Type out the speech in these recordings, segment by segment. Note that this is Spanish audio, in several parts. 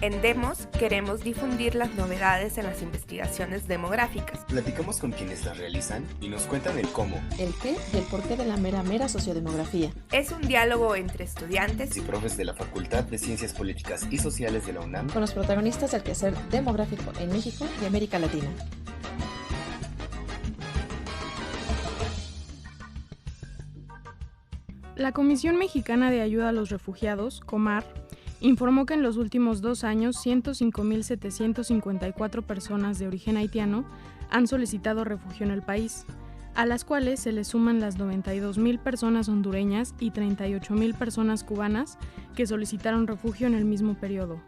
En Demos queremos difundir las novedades en las investigaciones demográficas. Platicamos con quienes las realizan y nos cuentan el cómo, el qué y el porqué de la mera sociodemografía. Es un diálogo entre estudiantes y profes de la Facultad de Ciencias Políticas y Sociales de la UNAM con los protagonistas del quehacer demográfico en México y América Latina. La Comisión Mexicana de Ayuda a los Refugiados, COMAR, informó que en los últimos 2 años 105.754 personas de origen haitiano han solicitado refugio en el país, a las cuales se le suman las 92.000 personas hondureñas y 38.000 personas cubanas que solicitaron refugio en el mismo periodo.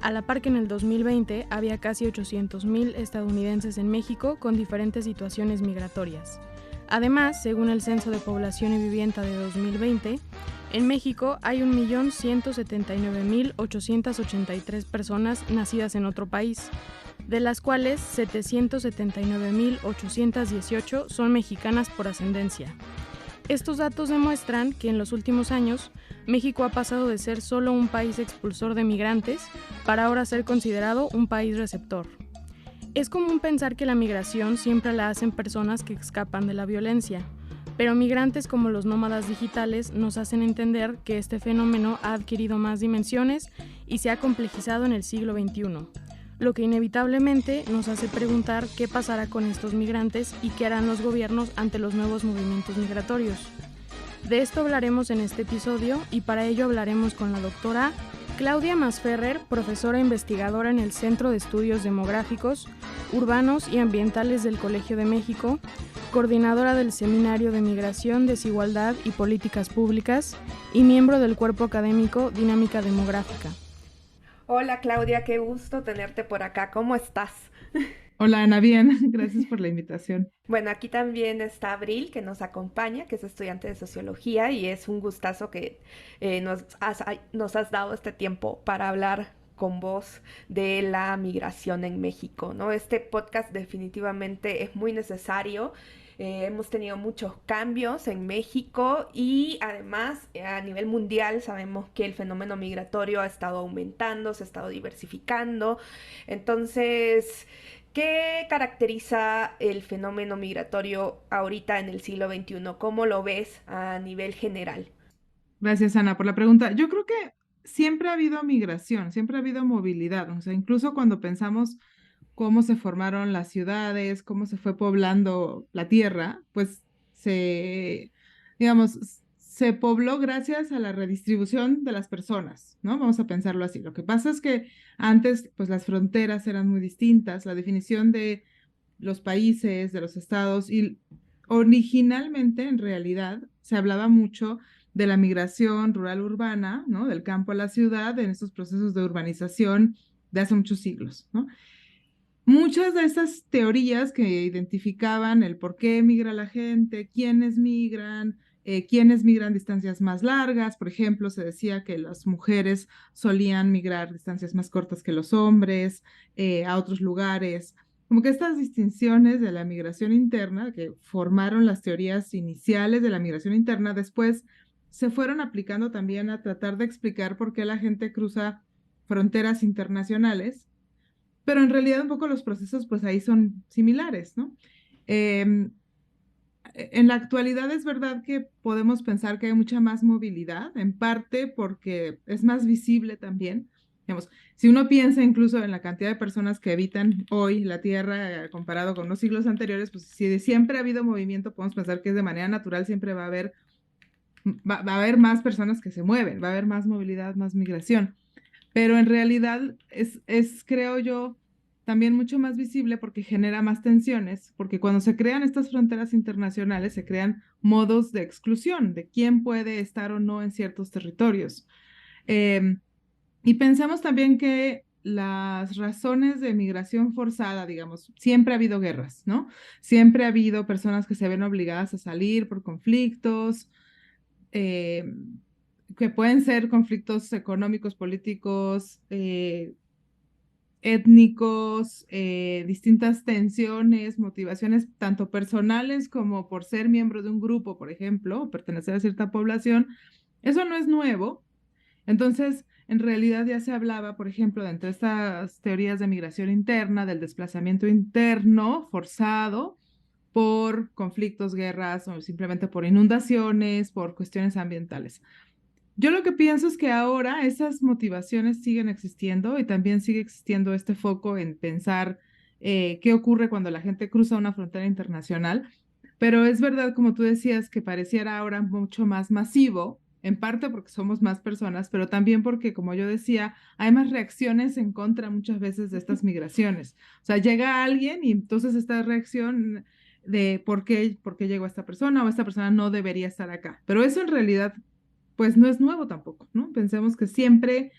A la par que en el 2020 había casi 800.000 estadounidenses en México con diferentes situaciones migratorias. Además, según el Censo de Población y Vivienda de 2020, en México hay 1.179.883 personas nacidas en otro país, de las cuales 779.818 son mexicanas por ascendencia. Estos datos demuestran que en los últimos años, México ha pasado de ser solo un país expulsor de migrantes para ahora ser considerado un país receptor. Es común pensar que la migración siempre la hacen personas que escapan de la violencia, pero migrantes como los nómadas digitales nos hacen entender que este fenómeno ha adquirido más dimensiones y se ha complejizado en el siglo XXI, lo que inevitablemente nos hace preguntar qué pasará con estos migrantes y qué harán los gobiernos ante los nuevos movimientos migratorios. De esto hablaremos en este episodio y para ello hablaremos con la doctora Claudia Masferrer, profesora investigadora en el Centro de Estudios Demográficos, Urbanos y Ambientales del Colegio de México, coordinadora del Seminario de Migración, Desigualdad y Políticas Públicas y miembro del cuerpo académico Dinámica Demográfica. Hola Claudia, qué gusto tenerte por acá. ¿Cómo estás? Hola Ana, bien, gracias por la invitación. Bueno, aquí también está Abril, que nos acompaña, que es estudiante de Sociología, y es un gustazo que nos has dado este tiempo para hablar con vos de la migración en México, ¿no? Este podcast definitivamente es muy necesario. Hemos tenido muchos cambios en México y además a nivel mundial sabemos que el fenómeno migratorio ha estado aumentando, se ha estado diversificando. Entonces, ¿qué caracteriza el fenómeno migratorio ahorita en el siglo XXI? ¿Cómo lo ves a nivel general? Gracias Ana por la pregunta. Yo creo que siempre ha habido migración, siempre ha habido movilidad, o sea, incluso cuando pensamos cómo se formaron las ciudades, cómo se fue poblando la tierra, pues digamos, se pobló gracias a la redistribución de las personas, ¿no? Vamos a pensarlo así. Lo que pasa es que antes, pues las fronteras eran muy distintas, la definición de los países, de los estados, y originalmente, en realidad, se hablaba mucho de la migración rural-urbana, ¿no? Del campo a la ciudad, en estos procesos de urbanización de hace muchos siglos, ¿no? Muchas de estas teorías que identificaban el por qué migra la gente, quiénes migran distancias más largas. Por ejemplo, se decía que las mujeres solían migrar distancias más cortas que los hombres, a otros lugares. Como que estas distinciones de la migración interna, que formaron las teorías iniciales de la migración interna, después se fueron aplicando también a tratar de explicar por qué la gente cruza fronteras internacionales. Pero en realidad un poco los procesos pues ahí son similares, ¿no? En la actualidad es verdad que podemos pensar que hay mucha más movilidad, en parte porque es más visible también. Digamos, si uno piensa incluso en la cantidad de personas que habitan hoy la Tierra comparado con los siglos anteriores, pues si de siempre ha habido movimiento, podemos pensar que de manera natural siempre va a haber más personas que se mueven, va a haber más movilidad, más migración. Pero en realidad creo yo, también mucho más visible porque genera más tensiones, porque cuando se crean estas fronteras internacionales se crean modos de exclusión de quién puede estar o no en ciertos territorios. Y pensamos también que las razones de migración forzada, digamos, siempre ha habido guerras, ¿no? Siempre ha habido personas que se ven obligadas a salir por conflictos, que pueden ser conflictos económicos, políticos, étnicos, distintas tensiones, motivaciones tanto personales como por ser miembro de un grupo, por ejemplo, o pertenecer a cierta población, Eso no es nuevo. Entonces, en realidad ya se hablaba, por ejemplo, entre estas teorías de migración interna, del desplazamiento interno forzado por conflictos, guerras o simplemente por inundaciones, por cuestiones ambientales. Yo lo que pienso es que ahora esas motivaciones siguen existiendo y también sigue existiendo este foco en pensar qué ocurre cuando la gente cruza una frontera internacional, pero es verdad, como tú decías, que pareciera ahora mucho más masivo, en parte porque somos más personas, pero también porque, como yo decía, hay más reacciones en contra muchas veces de estas migraciones. O sea, llega alguien y entonces esta reacción de por qué llegó esta persona o esta persona no debería estar acá. Pero eso en realidad pues no es nuevo tampoco, ¿no? Pensemos que siempre,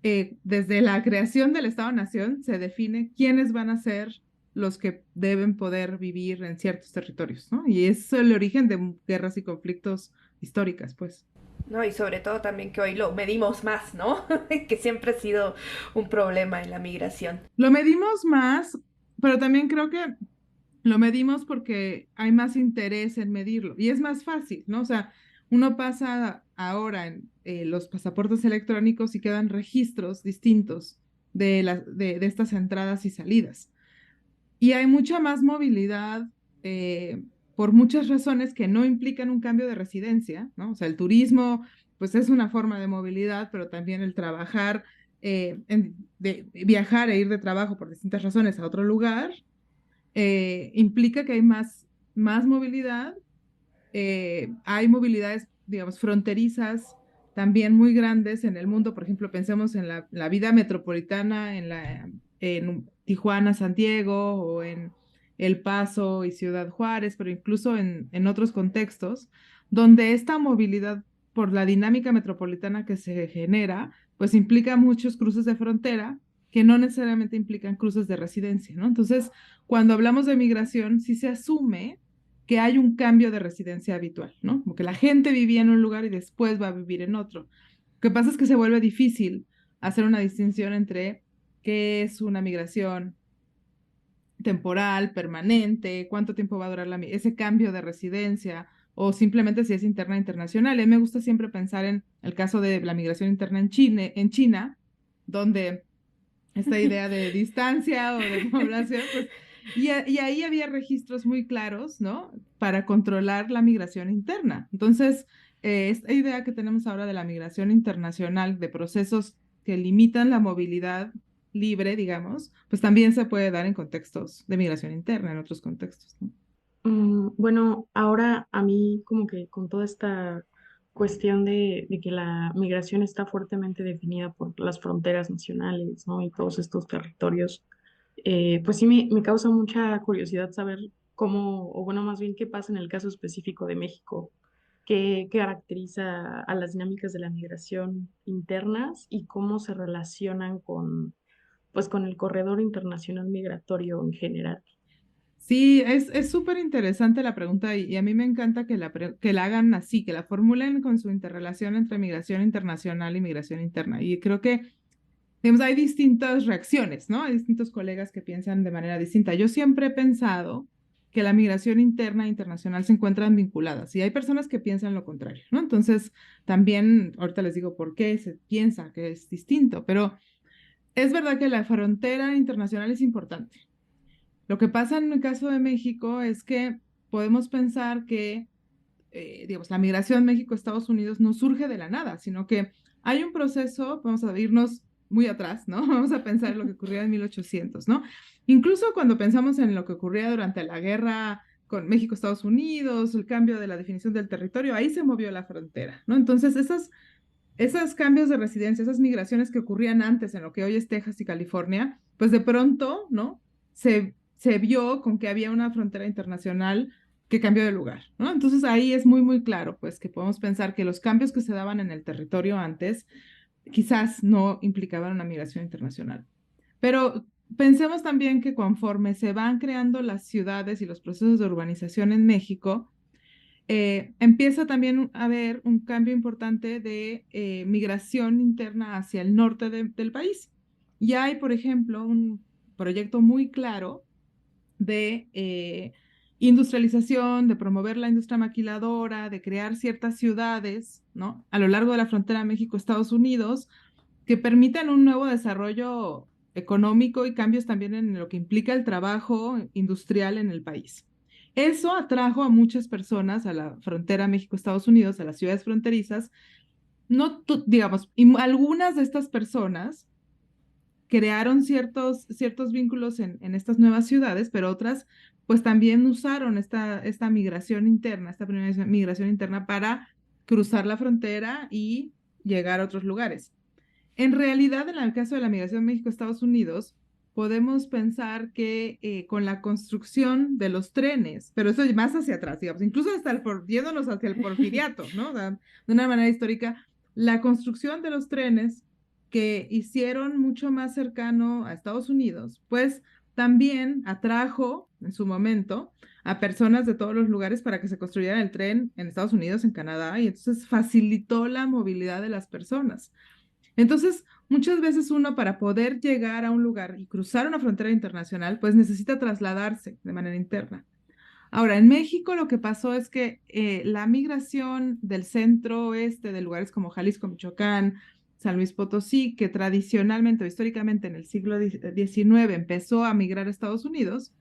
desde la creación del Estado-Nación, se define quiénes van a ser los que deben poder vivir en ciertos territorios, ¿no? Y es el origen de guerras y conflictos históricas, pues. No, y sobre todo también que hoy lo medimos más, ¿no? Que siempre ha sido un problema en la migración. Lo medimos más, pero también creo que lo medimos porque hay más interés en medirlo y es más fácil, ¿no? O sea, uno pasa ahora en los pasaportes electrónicos y quedan registros distintos de estas entradas y salidas. Y hay mucha más movilidad por muchas razones que no implican un cambio de residencia, ¿no? O sea, el turismo, pues es una forma de movilidad, pero también el trabajar, de viajar e ir de trabajo por distintas razones a otro lugar, implica que hay más movilidad. Hay movilidades, digamos, fronterizas también muy grandes en el mundo. Por ejemplo, pensemos en la vida metropolitana en Tijuana, San Diego o en El Paso y Ciudad Juárez, pero incluso en otros contextos, donde esta movilidad por la dinámica metropolitana que se genera, pues implica muchos cruces de frontera que no necesariamente implican cruces de residencia, ¿no? Entonces, cuando hablamos de migración, sí se asume que hay un cambio de residencia habitual, ¿no? Como que la gente vivía en un lugar y después va a vivir en otro. Lo que pasa es que se vuelve difícil hacer una distinción entre qué es una migración temporal, permanente, cuánto tiempo va a durar ese cambio de residencia o simplemente si es interna o internacional. A mí me gusta siempre pensar en el caso de la migración interna en China, donde esta idea de distancia o de población, pues, y ahí había registros muy claros, ¿no? Para controlar la migración interna. Entonces, esta idea que tenemos ahora de la migración internacional, de procesos que limitan la movilidad libre, digamos, pues también se puede dar en contextos de migración interna, en otros contextos, ¿no? Bueno, ahora a mí como que con toda esta cuestión de que la migración está fuertemente definida por las fronteras nacionales, ¿no? Y todos estos territorios, pues sí me causa mucha curiosidad saber cómo, o bueno, más bien qué pasa en el caso específico de México, qué caracteriza a las dinámicas de la migración internas y cómo se relacionan con, pues, con el corredor internacional migratorio en general. Sí, es súper interesante la pregunta y a mí me encanta que la hagan así, que la formulen con su interrelación entre migración internacional y migración interna. Y creo que, digamos, hay distintas reacciones, ¿no? Hay distintos colegas que piensan de manera distinta. Yo siempre he pensado que la migración interna e internacional se encuentran vinculadas y hay personas que piensan lo contrario, ¿no? Entonces, también, ahorita les digo por qué se piensa que es distinto, pero es verdad que la frontera internacional es importante. Lo que pasa en el caso de México es que podemos pensar que, digamos, la migración México-Estados Unidos no surge de la nada, sino que hay un proceso, vamos a irnos muy atrás, ¿no? Vamos a pensar en lo que ocurría en 1800, ¿no? Incluso cuando pensamos en lo que ocurría durante la guerra con México-Estados Unidos, el cambio de la definición del territorio, ahí se movió la frontera, ¿no? Entonces, esos cambios de residencia, esas migraciones que ocurrían antes en lo que hoy es Texas y California, pues de pronto, ¿no? Se vio con que había una frontera internacional que cambió de lugar, ¿no? Entonces ahí es muy, muy claro, pues que podemos pensar que los cambios que se daban en el territorio antes quizás no implicaban una migración internacional. Pero pensemos también que conforme se van creando las ciudades y los procesos de urbanización en México, empieza también a haber un cambio importante de migración interna hacia el norte del país. Y hay, por ejemplo, un proyecto muy claro de industrialización, de promover la industria maquiladora, de crear ciertas ciudades, ¿no? A lo largo de la frontera México-Estados Unidos, que permitan un nuevo desarrollo económico y cambios también en lo que implica el trabajo industrial en el país. Eso atrajo a muchas personas a la frontera México-Estados Unidos, a las ciudades fronterizas. No, digamos, y algunas de estas personas crearon ciertos vínculos en estas nuevas ciudades, pero otras pues también usaron esta migración interna, esta primera migración interna para cruzar la frontera y llegar a otros lugares. En realidad, en el caso de la migración México-Estados Unidos, podemos pensar que con la construcción de los trenes, pero eso más hacia atrás, digamos, incluso hasta yéndonos hacia el porfiriato, ¿no? O sea, de una manera histórica, la construcción de los trenes que hicieron mucho más cercano a Estados Unidos, pues también atrajo en su momento a personas de todos los lugares para que se construyera el tren en Estados Unidos, en Canadá, y entonces facilitó la movilidad de las personas. Entonces, muchas veces uno para poder llegar a un lugar y cruzar una frontera internacional, pues necesita trasladarse de manera interna. Ahora, en México lo que pasó es que la migración del centro oeste, de lugares como Jalisco, Michoacán, San Luis Potosí, que tradicionalmente o históricamente en el siglo XIX empezó a migrar a Estados Unidos,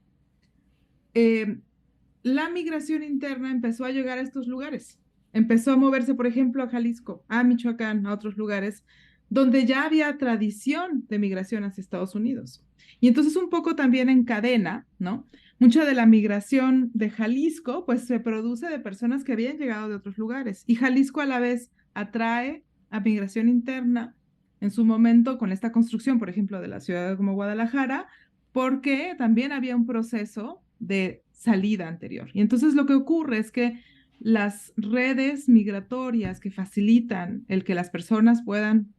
la migración interna empezó a llegar a estos lugares. Empezó a moverse, por ejemplo, a Jalisco, a Michoacán, a otros lugares, donde ya había tradición de migración hacia Estados Unidos. Y entonces un poco también en cadena, ¿no? Mucha de la migración de Jalisco, pues se produce de personas que habían llegado de otros lugares. Y Jalisco a la vez atrae a migración interna en su momento con esta construcción, por ejemplo, de la ciudad como Guadalajara, porque también había un proceso de salida anterior. Y entonces lo que ocurre es que las redes migratorias que facilitan el que las personas puedan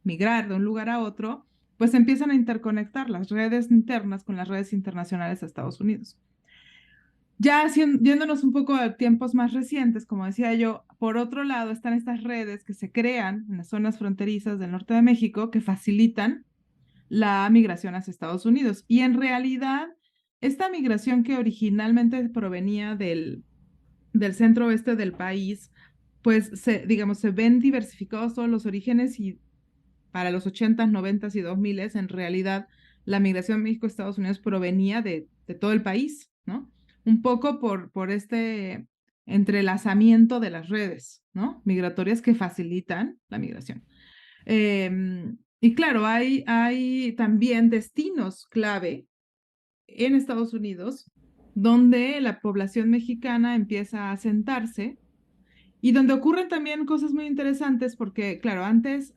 migrar de un lugar a otro, pues empiezan a interconectar las redes internas con las redes internacionales a Estados Unidos. Ya yéndonos un poco a tiempos más recientes, como decía yo, por otro lado están estas redes que se crean en las zonas fronterizas del norte de México que facilitan la migración hacia Estados Unidos. Y en realidad, esta migración que originalmente provenía del centro oeste del país, pues digamos, se ven diversificados todos los orígenes y para los 80s, 90s y 2000s, en realidad la migración México-Estados Unidos provenía de todo el país, ¿no? Un poco por este entrelazamiento de las redes, ¿no? Migratorias que facilitan la migración. Y claro, hay también destinos clave en Estados Unidos donde la población mexicana empieza a asentarse y donde ocurren también cosas muy interesantes porque, claro, antes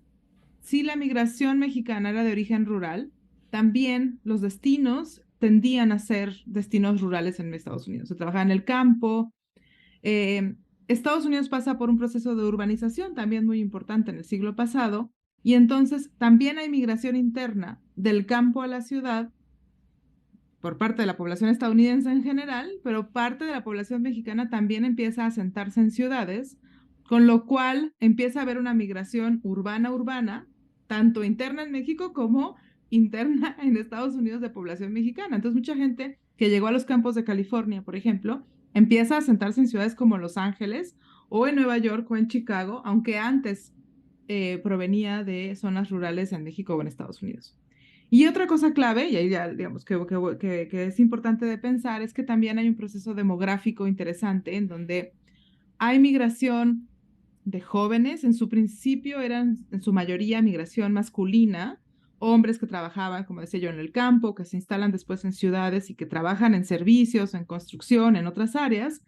sí la migración mexicana era de origen rural, también los destinos tendían a ser destinos rurales en Estados Unidos. Se trabajaba en el campo. Estados Unidos pasa por un proceso de urbanización también muy importante en el siglo pasado y entonces también hay migración interna del campo a la ciudad por parte de la población estadounidense en general, pero parte de la población mexicana también empieza a asentarse en ciudades, con lo cual empieza a haber una migración urbana, tanto interna en México como interna en Estados Unidos de población mexicana. Entonces, mucha gente que llegó a los campos de California, por ejemplo, empieza a asentarse en ciudades como Los Ángeles o en Nueva York o en Chicago, aunque antes provenía de zonas rurales en México o en Estados Unidos. Y otra cosa clave, y ahí ya digamos que es importante de pensar, es que también hay un proceso demográfico interesante en donde hay migración de jóvenes, en su principio eran en su mayoría migración masculina, hombres que trabajaban, como decía yo, en el campo, que se instalan después en ciudades y que trabajan en servicios, en construcción, en otras áreas,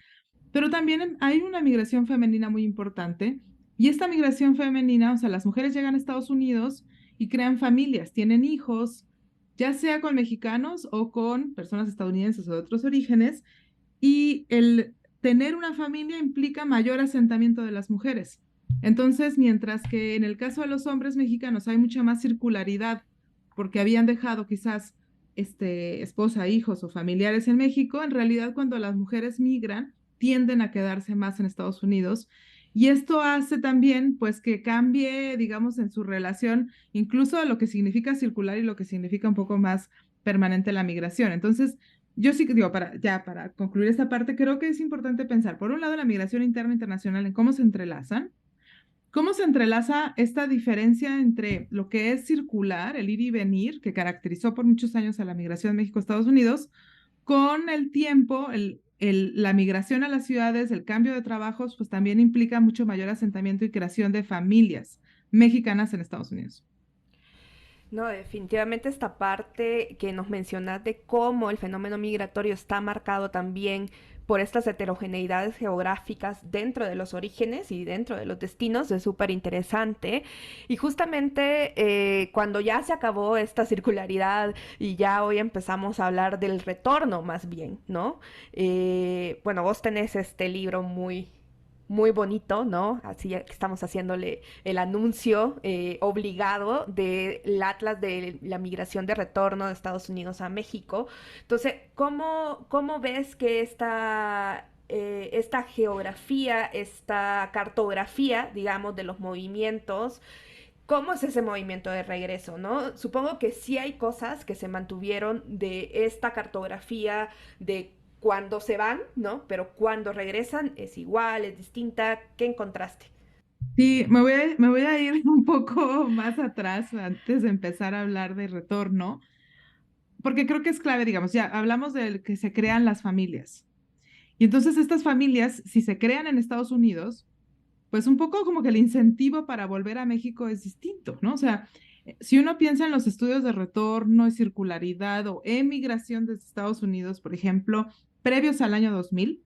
pero también hay una migración femenina muy importante, y esta migración femenina, o sea, las mujeres llegan a Estados Unidos y crean familias, tienen hijos, ya sea con mexicanos o con personas estadounidenses o de otros orígenes, y el tener una familia implica mayor asentamiento de las mujeres. Entonces, mientras que en el caso de los hombres mexicanos hay mucha más circularidad, porque habían dejado quizás esposa, hijos o familiares en México, en realidad cuando las mujeres migran, tienden a quedarse más en Estados Unidos. Y esto hace también, pues, que cambie, digamos, en su relación, incluso lo que significa circular y lo que significa un poco más permanente la migración. Entonces, yo sí que digo, para concluir esta parte, creo que es importante pensar, por un lado, la migración interna e internacional en cómo se entrelazan. ¿Cómo se entrelaza esta diferencia entre lo que es circular, el ir y venir, que caracterizó por muchos años a la migración México-Estados Unidos, con el tiempo, la migración a las ciudades, el cambio de trabajos, pues también implica mucho mayor asentamiento y creación de familias mexicanas en Estados Unidos? No, definitivamente esta parte que nos mencionas de cómo el fenómeno migratorio está marcado también por estas heterogeneidades geográficas dentro de los orígenes y dentro de los destinos es súper interesante. Y justamente cuando ya se acabó esta circularidad y ya hoy empezamos a hablar del retorno más bien, ¿no? Bueno, vos tenés este libro muy bonito, ¿no? Así que estamos haciéndole el anuncio obligado del Atlas de la migración de retorno de Estados Unidos a México. Entonces, ¿cómo ves que esta geografía, esta cartografía, digamos, de los movimientos, cómo es ese movimiento de regreso, ¿no? Supongo que sí hay cosas que se mantuvieron de esta cartografía de cuando se van, ¿no? Pero cuando regresan es igual, es distinta. ¿Qué encontraste? Sí, me voy a ir un poco más atrás antes de empezar a hablar de retorno, porque creo que es clave, digamos, ya hablamos de que se crean las familias. Y entonces estas familias, si se crean en Estados Unidos, pues un poco como que el incentivo para volver a México es distinto, ¿no? O sea, si uno piensa en los estudios de retorno y circularidad o emigración desde Estados Unidos, por ejemplo, previos al año 2000,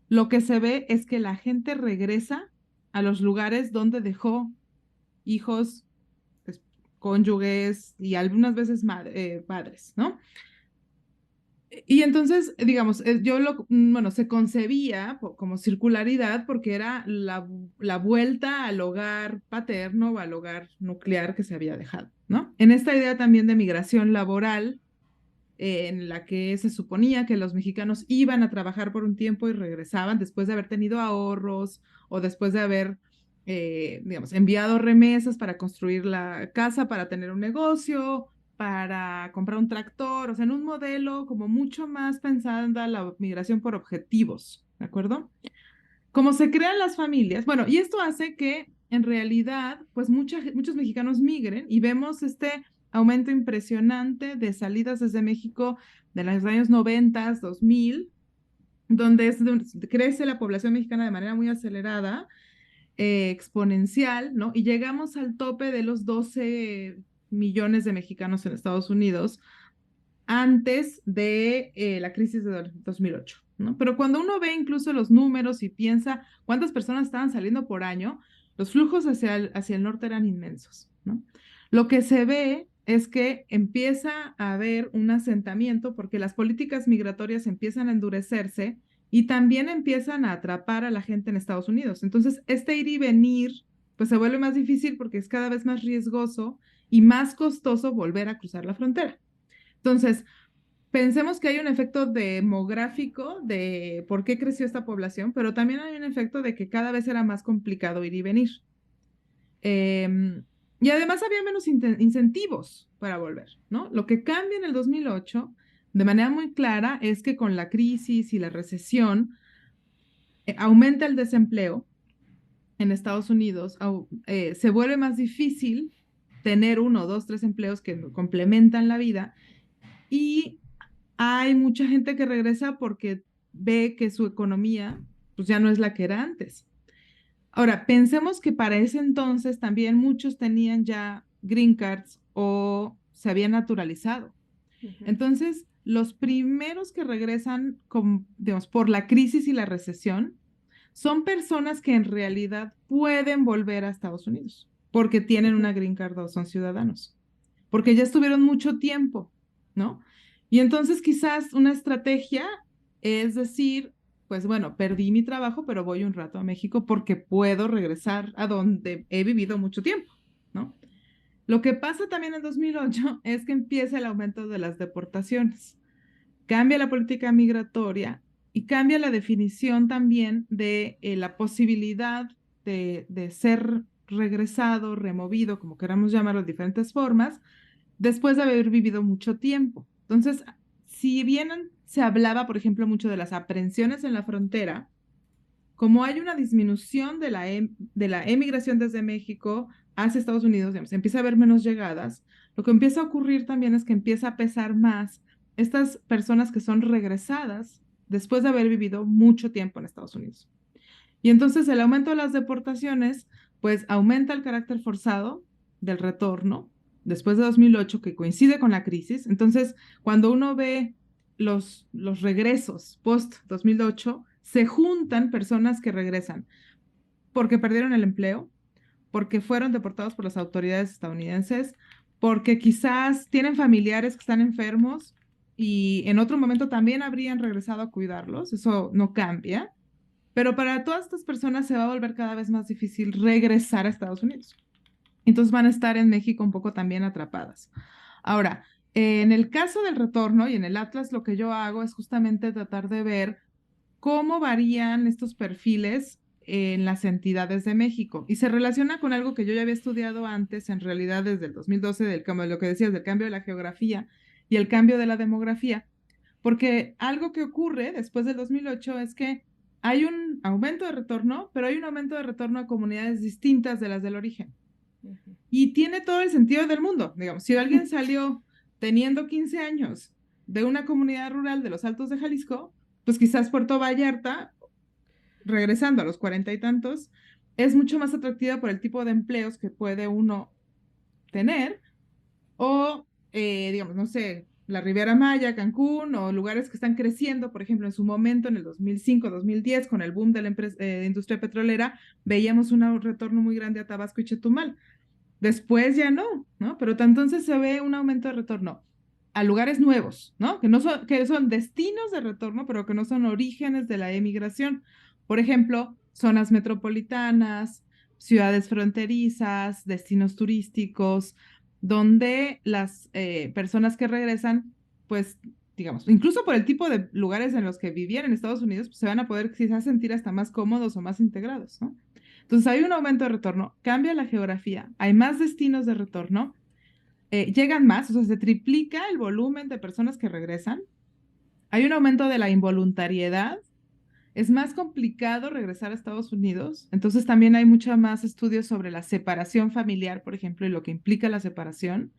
lo que se ve es que la gente regresa a los lugares donde dejó hijos, pues, cónyuges y algunas veces padres, ¿no? Y entonces, digamos, bueno, se concebía como circularidad porque era la vuelta al hogar paterno o al hogar nuclear que se había dejado, ¿no? En esta idea también de migración laboral, en la que se suponía que los mexicanos iban a trabajar por un tiempo y regresaban después de haber tenido ahorros o después de haber, digamos, enviado remesas para construir la casa, para tener un negocio, para comprar un tractor, o sea, en un modelo como mucho más pensada la migración por objetivos, ¿de acuerdo? Como se crean las familias, bueno, y esto hace que en realidad, pues muchos mexicanos migren y vemos este aumento impresionante de salidas desde México de los años 90, 2000, donde crece la población mexicana de manera muy acelerada, exponencial, ¿no? Y llegamos al tope de los 12 millones de mexicanos en Estados Unidos antes de la crisis de 2008, ¿no? Pero cuando uno ve incluso los números y piensa cuántas personas estaban saliendo por año, los flujos hacia el norte eran inmensos, ¿no? Lo que se ve es que empieza a haber un asentamiento porque las políticas migratorias empiezan a endurecerse y también empiezan a atrapar a la gente en Estados Unidos. Entonces, este ir y venir, pues se vuelve más difícil porque es cada vez más riesgoso y más costoso volver a cruzar la frontera. Entonces, pensemos que hay un efecto demográfico de por qué creció esta población, pero también hay un efecto de que cada vez era más complicado ir y venir. Y además había menos incentivos para volver, ¿no? Lo que cambia en el 2008 de manera muy clara es que con la crisis y la recesión aumenta el desempleo en Estados Unidos, se vuelve más difícil tener uno, dos, tres empleos que complementan la vida y hay mucha gente que regresa porque ve que su economía pues ya no es la que era antes. Ahora, pensemos que para ese entonces también muchos tenían ya green cards o se habían naturalizado. Ujú. Entonces, los primeros que regresan digamos, por la crisis y la recesión son personas que en realidad pueden volver a Estados Unidos porque tienen Ujú. una green card o son ciudadanos, porque ya estuvieron mucho tiempo, ¿no? Y entonces quizás una estrategia es decir, pues bueno, perdí mi trabajo, pero voy un rato a México porque puedo regresar a donde he vivido mucho tiempo, ¿no? Lo que pasa también en 2008 es que empieza el aumento de las deportaciones, cambia la política migratoria y cambia la definición también de la posibilidad de ser regresado, removido, como queramos llamarlo, de diferentes formas, después de haber vivido mucho tiempo. Entonces, si bien se hablaba, por ejemplo, mucho de las aprehensiones en la frontera, como hay una disminución de la emigración desde México hacia Estados Unidos, digamos, empieza a haber menos llegadas, lo que empieza a ocurrir también es que empieza a pesar más estas personas que son regresadas después de haber vivido mucho tiempo en Estados Unidos. Y entonces el aumento de las deportaciones, pues aumenta el carácter forzado del retorno después de 2008, que coincide con la crisis. Entonces, cuando uno ve los regresos post 2008, se juntan personas que regresan porque perdieron el empleo, porque fueron deportados por las autoridades estadounidenses, porque quizás tienen familiares que están enfermos y en otro momento también habrían regresado a cuidarlos, eso no cambia, pero para todas estas personas se va a volver cada vez más difícil regresar a Estados Unidos. Entonces van a estar en México un poco también atrapadas. Ahora, en el caso del retorno y en el Atlas, lo que yo hago es justamente tratar de ver cómo varían estos perfiles en las entidades de México. Y se relaciona con algo que yo ya había estudiado antes, en realidad desde el 2012, del cambio, lo que decías, del cambio de la geografía y el cambio de la demografía. Porque algo que ocurre después del 2008 es que hay un aumento de retorno, pero hay un aumento de retorno a comunidades distintas de las del origen. Y tiene todo el sentido del mundo. Digamos, si alguien salió teniendo 15 años de una comunidad rural de los Altos de Jalisco, pues quizás Puerto Vallarta, regresando a los 40 y tantos, es mucho más atractiva por el tipo de empleos que puede uno tener, o, digamos, no sé, la Riviera Maya, Cancún, o lugares que están creciendo, por ejemplo, en su momento, en el 2005, 2010, con el boom de la industria petrolera, veíamos un retorno muy grande a Tabasco y Chetumal. Después ya no, ¿no? Pero entonces se ve un aumento de retorno a lugares nuevos, ¿no? Que son destinos de retorno, pero que no son orígenes de la emigración. Por ejemplo, zonas metropolitanas, ciudades fronterizas, destinos turísticos, donde las personas que regresan, pues, digamos, incluso por el tipo de lugares en los que vivían en Estados Unidos, pues, se van a poder quizás sentir hasta más cómodos o más integrados, ¿no? Entonces hay un aumento de retorno, cambia la geografía, hay más destinos de retorno, llegan más, o sea, se triplica el volumen de personas que regresan, hay un aumento de la involuntariedad, es más complicado regresar a Estados Unidos, entonces también hay mucho más estudios sobre la separación familiar, por ejemplo, y lo que implica la separación.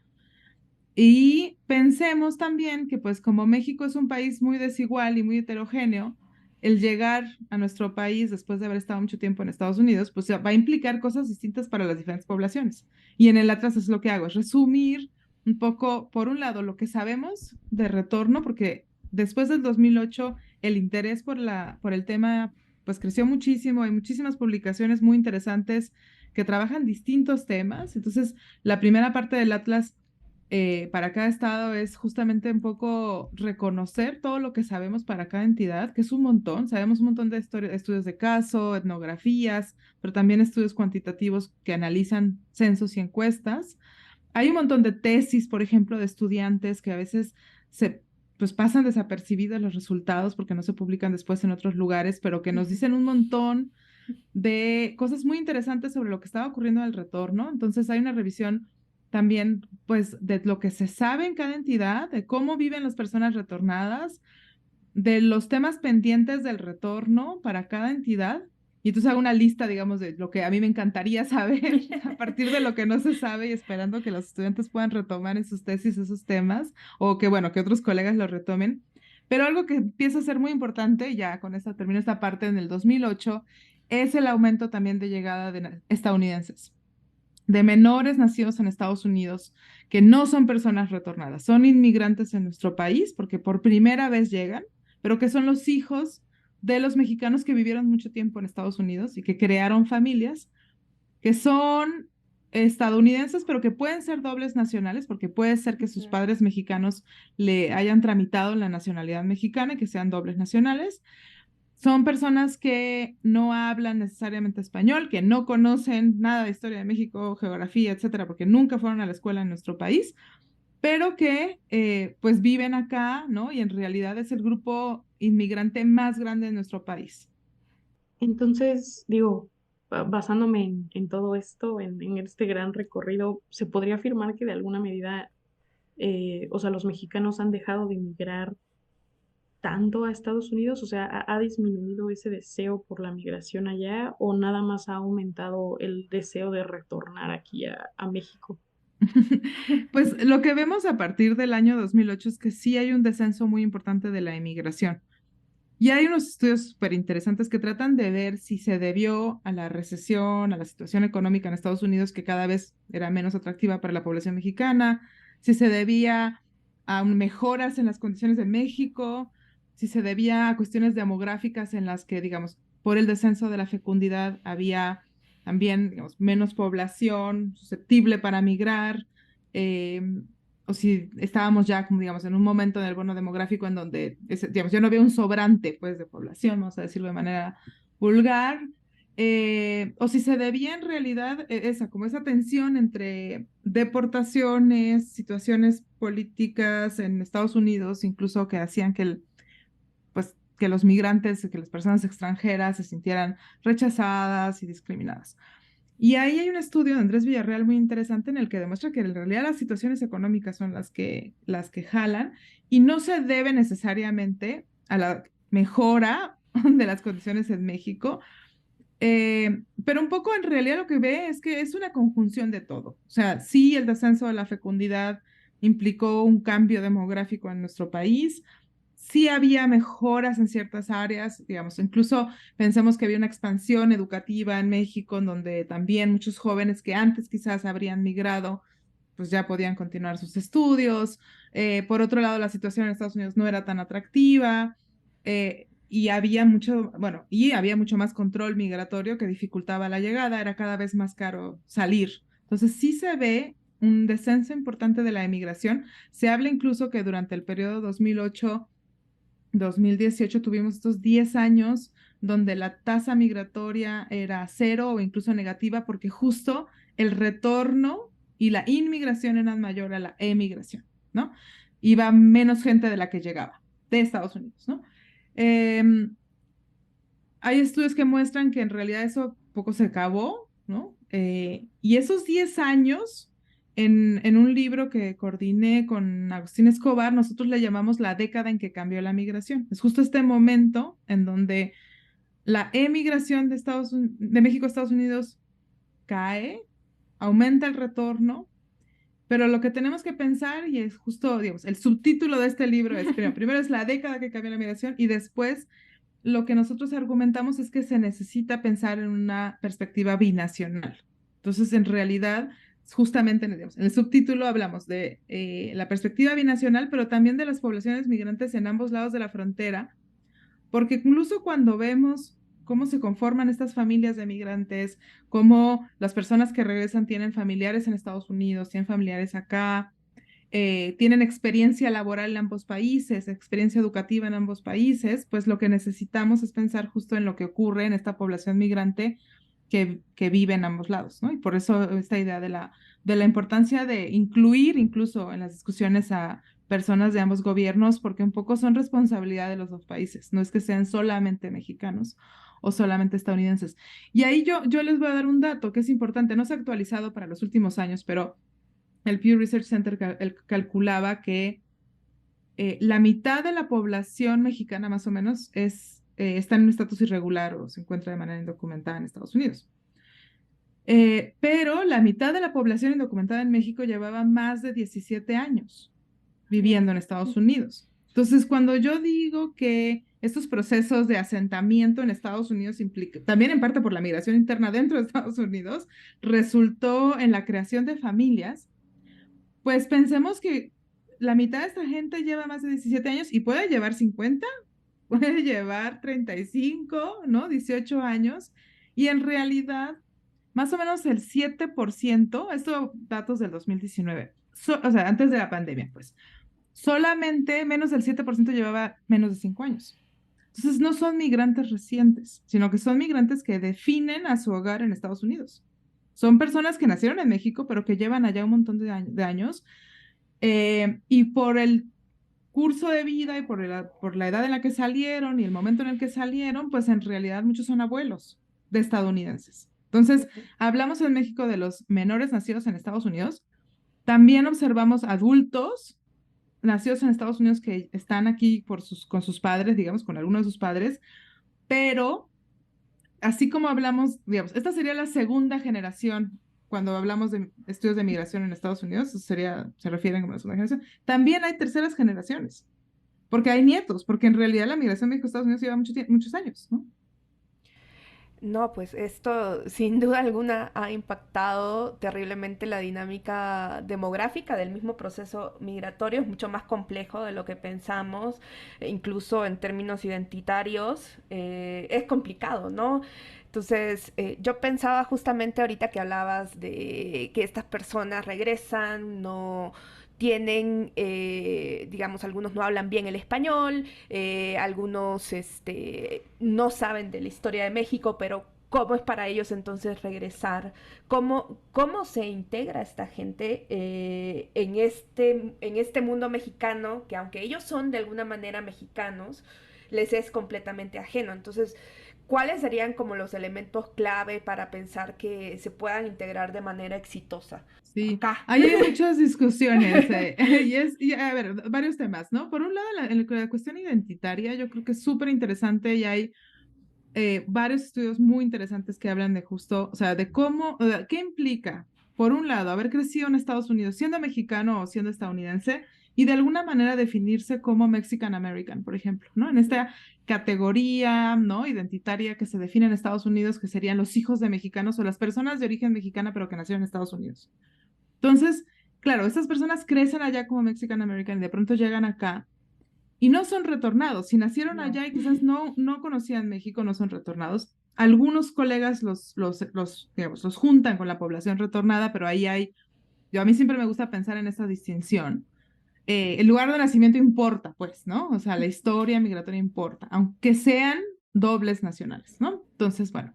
Y pensemos también que pues como México es un país muy desigual y muy heterogéneo, el llegar a nuestro país después de haber estado mucho tiempo en Estados Unidos, pues va a implicar cosas distintas para las diferentes poblaciones. Y en el Atlas es lo que hago, es resumir un poco, por un lado, lo que sabemos de retorno, porque después del 2008 el interés por el tema pues creció muchísimo, hay muchísimas publicaciones muy interesantes que trabajan distintos temas. Entonces, la primera parte del Atlas para cada estado es justamente un poco reconocer todo lo que sabemos para cada entidad, que es un montón. Sabemos un montón de estudios de caso, etnografías, pero también estudios cuantitativos que analizan censos y encuestas. Hay un montón de tesis, por ejemplo, de estudiantes que a veces pues pasan desapercibidos los resultados porque no se publican después en otros lugares, pero que nos dicen un montón de cosas muy interesantes sobre lo que estaba ocurriendo en el retorno. Entonces hay una revisión también, pues, de lo que se sabe en cada entidad, de cómo viven las personas retornadas, de los temas pendientes del retorno para cada entidad. Y entonces hago una lista, digamos, de lo que a mí me encantaría saber a partir de lo que no se sabe y esperando que los estudiantes puedan retomar en sus tesis esos temas o que, bueno, que otros colegas los retomen. Pero algo que empieza a ser muy importante, ya con esta termino esta parte en el 2008, es el aumento también de llegada de estadounidenses, de menores nacidos en Estados Unidos que no son personas retornadas, son inmigrantes en nuestro país porque por primera vez llegan, pero que son los hijos de los mexicanos que vivieron mucho tiempo en Estados Unidos y que crearon familias, que son estadounidenses, pero que pueden ser dobles nacionales, porque puede ser que sus padres mexicanos le hayan tramitado la nacionalidad mexicana y que sean dobles nacionales. Son personas que no hablan necesariamente español, que no conocen nada de historia de México, geografía, etcétera, porque nunca fueron a la escuela en nuestro país, pero que pues viven acá, ¿no? Y en realidad es el grupo inmigrante más grande de nuestro país. Entonces, digo, basándome en todo esto, en este gran recorrido, ¿se podría afirmar que de alguna medida, o sea, los mexicanos han dejado de emigrar tanto a Estados Unidos? O sea, ¿ha disminuido ese deseo por la migración allá o nada más ha aumentado el deseo de retornar aquí a México? Pues lo que vemos a partir del año 2008 es que sí hay un descenso muy importante de la emigración. Y hay unos estudios súper interesantes que tratan de ver si se debió a la recesión, a la situación económica en Estados Unidos, que cada vez era menos atractiva para la población mexicana, si se debía a mejoras en las condiciones de México, si se debía a cuestiones demográficas en las que, digamos, por el descenso de la fecundidad había también, digamos, menos población susceptible para migrar. eh, o si estábamos ya, como digamos, en un momento del bono demográfico en donde, digamos, ya no había un sobrante, pues, de población, vamos a decirlo de manera vulgar, o si se debía en realidad como esa tensión entre deportaciones, situaciones políticas en Estados Unidos, incluso que hacían pues, que los migrantes, que las personas extranjeras se sintieran rechazadas y discriminadas. Y ahí hay un estudio de Andrés Villarreal muy interesante en el que demuestra que en realidad las situaciones económicas son las que jalan y no se debe necesariamente a la mejora de las condiciones en México, pero un poco en realidad lo que ve es que es una conjunción de todo. O sea, sí, el descenso de la fecundidad implicó un cambio demográfico en nuestro país. Sí había mejoras en ciertas áreas, digamos, incluso pensemos que había una expansión educativa en México, en donde también muchos jóvenes que antes quizás habrían migrado, pues ya podían continuar sus estudios. Por otro lado, la situación en Estados Unidos no era tan atractiva, y había mucho más control migratorio que dificultaba la llegada, era cada vez más caro salir. Entonces sí se ve un descenso importante de la emigración. Se habla incluso que durante el periodo 2018 tuvimos estos 10 años donde la tasa migratoria era cero o incluso negativa porque justo el retorno y la inmigración eran mayor a la emigración, ¿no? Iba menos gente de la que llegaba de Estados Unidos, ¿no? Hay estudios que muestran que en realidad eso poco se acabó, ¿no? Y esos 10 años, en un libro que coordiné con Agustín Escobar, nosotros le llamamos la década en que cambió la migración. Es justo este momento en donde la emigración de México a Estados Unidos cae, aumenta el retorno, pero lo que tenemos que pensar, y es justo, digamos, el subtítulo de este libro es, primero es la década que cambió la migración y después lo que nosotros argumentamos es que se necesita pensar en una perspectiva binacional. Entonces, en realidad, justamente en el subtítulo hablamos de la perspectiva binacional, pero también de las poblaciones migrantes en ambos lados de la frontera, porque incluso cuando vemos cómo se conforman estas familias de migrantes, cómo las personas que regresan tienen familiares en Estados Unidos, tienen familiares acá, tienen experiencia laboral en ambos países, experiencia educativa en ambos países, pues lo que necesitamos es pensar justo en lo que ocurre en esta población migrante que vive en ambos lados, ¿no? Y por eso esta idea de la importancia de incluir incluso en las discusiones a personas de ambos gobiernos, porque un poco son responsabilidad de los dos países, no es que sean solamente mexicanos o solamente estadounidenses. Y ahí yo les voy a dar un dato que es importante, no se ha actualizado para los últimos años, pero el Pew Research Center calculaba que la mitad de la población mexicana más o menos está en un estatus irregular o se encuentra de manera indocumentada en Estados Unidos. Pero la mitad de la población indocumentada en México llevaba más de 17 años viviendo en Estados Unidos. Entonces, cuando yo digo que estos procesos de asentamiento en Estados Unidos también en parte por la migración interna dentro de Estados Unidos, resultó en la creación de familias, pues pensemos que la mitad de esta gente lleva más de 17 años y puede llevar 50, puede llevar 35, ¿no? 18 años. Y en realidad, más o menos el 7%, esto datos del 2019, o sea, antes de la pandemia, pues, solamente menos del 7% llevaba menos de 5 años. Entonces, no son migrantes recientes, sino que son migrantes que definen a su hogar en Estados Unidos. Son personas que nacieron en México, pero que llevan allá un montón de años. Y por el curso de vida y por la edad en la que salieron y el momento en el que salieron, pues en realidad muchos son abuelos de estadounidenses. Entonces, hablamos en México de los menores nacidos en Estados Unidos. También observamos adultos nacidos en Estados Unidos que están aquí con sus padres, digamos, con algunos de sus padres, pero así como hablamos, digamos, esta sería la segunda generación cuando hablamos de estudios de migración en Estados Unidos, se refieren como la segunda generación. También hay terceras generaciones, porque hay nietos, porque en realidad la migración México-Estados Unidos lleva muchos años, ¿no? No, pues esto sin duda alguna ha impactado terriblemente la dinámica demográfica del mismo proceso migratorio, es mucho más complejo de lo que pensamos, incluso en términos identitarios, es complicado, ¿no? Entonces, yo pensaba justamente ahorita que hablabas de que estas personas regresan, no tienen, digamos, algunos no hablan bien el español, algunos no saben de la historia de México, pero ¿cómo es para ellos entonces regresar? ¿Cómo se integra esta gente en este mundo mexicano que aunque ellos son de alguna manera mexicanos, les es completamente ajeno? Entonces, ¿cuáles serían como los elementos clave para pensar que se puedan integrar de manera exitosa? Sí, Acá. ahí hay muchas discusiones y a ver, varios temas, ¿no? Por un lado, en la cuestión identitaria, yo creo que es súper interesante y hay varios estudios muy interesantes que hablan de justo, o sea, de cómo, qué implica, por un lado, haber crecido en Estados Unidos siendo mexicano o siendo estadounidense y de alguna manera definirse como Mexican American, por ejemplo, ¿no? En esta categoría, ¿no? Identitaria que se define en Estados Unidos, que serían los hijos de mexicanos o las personas de origen mexicana pero que nacieron en Estados Unidos. Entonces, claro, estas personas crecen allá como Mexican American y de pronto llegan acá y no son retornados. Si nacieron No. allá y quizás no conocían México, no son retornados. Algunos colegas digamos, los juntan con la población retornada, pero ahí a mí siempre me gusta pensar en esta distinción. El lugar de nacimiento importa, pues, ¿no? O sea, la historia migratoria importa, aunque sean dobles nacionales, ¿no? Entonces, bueno,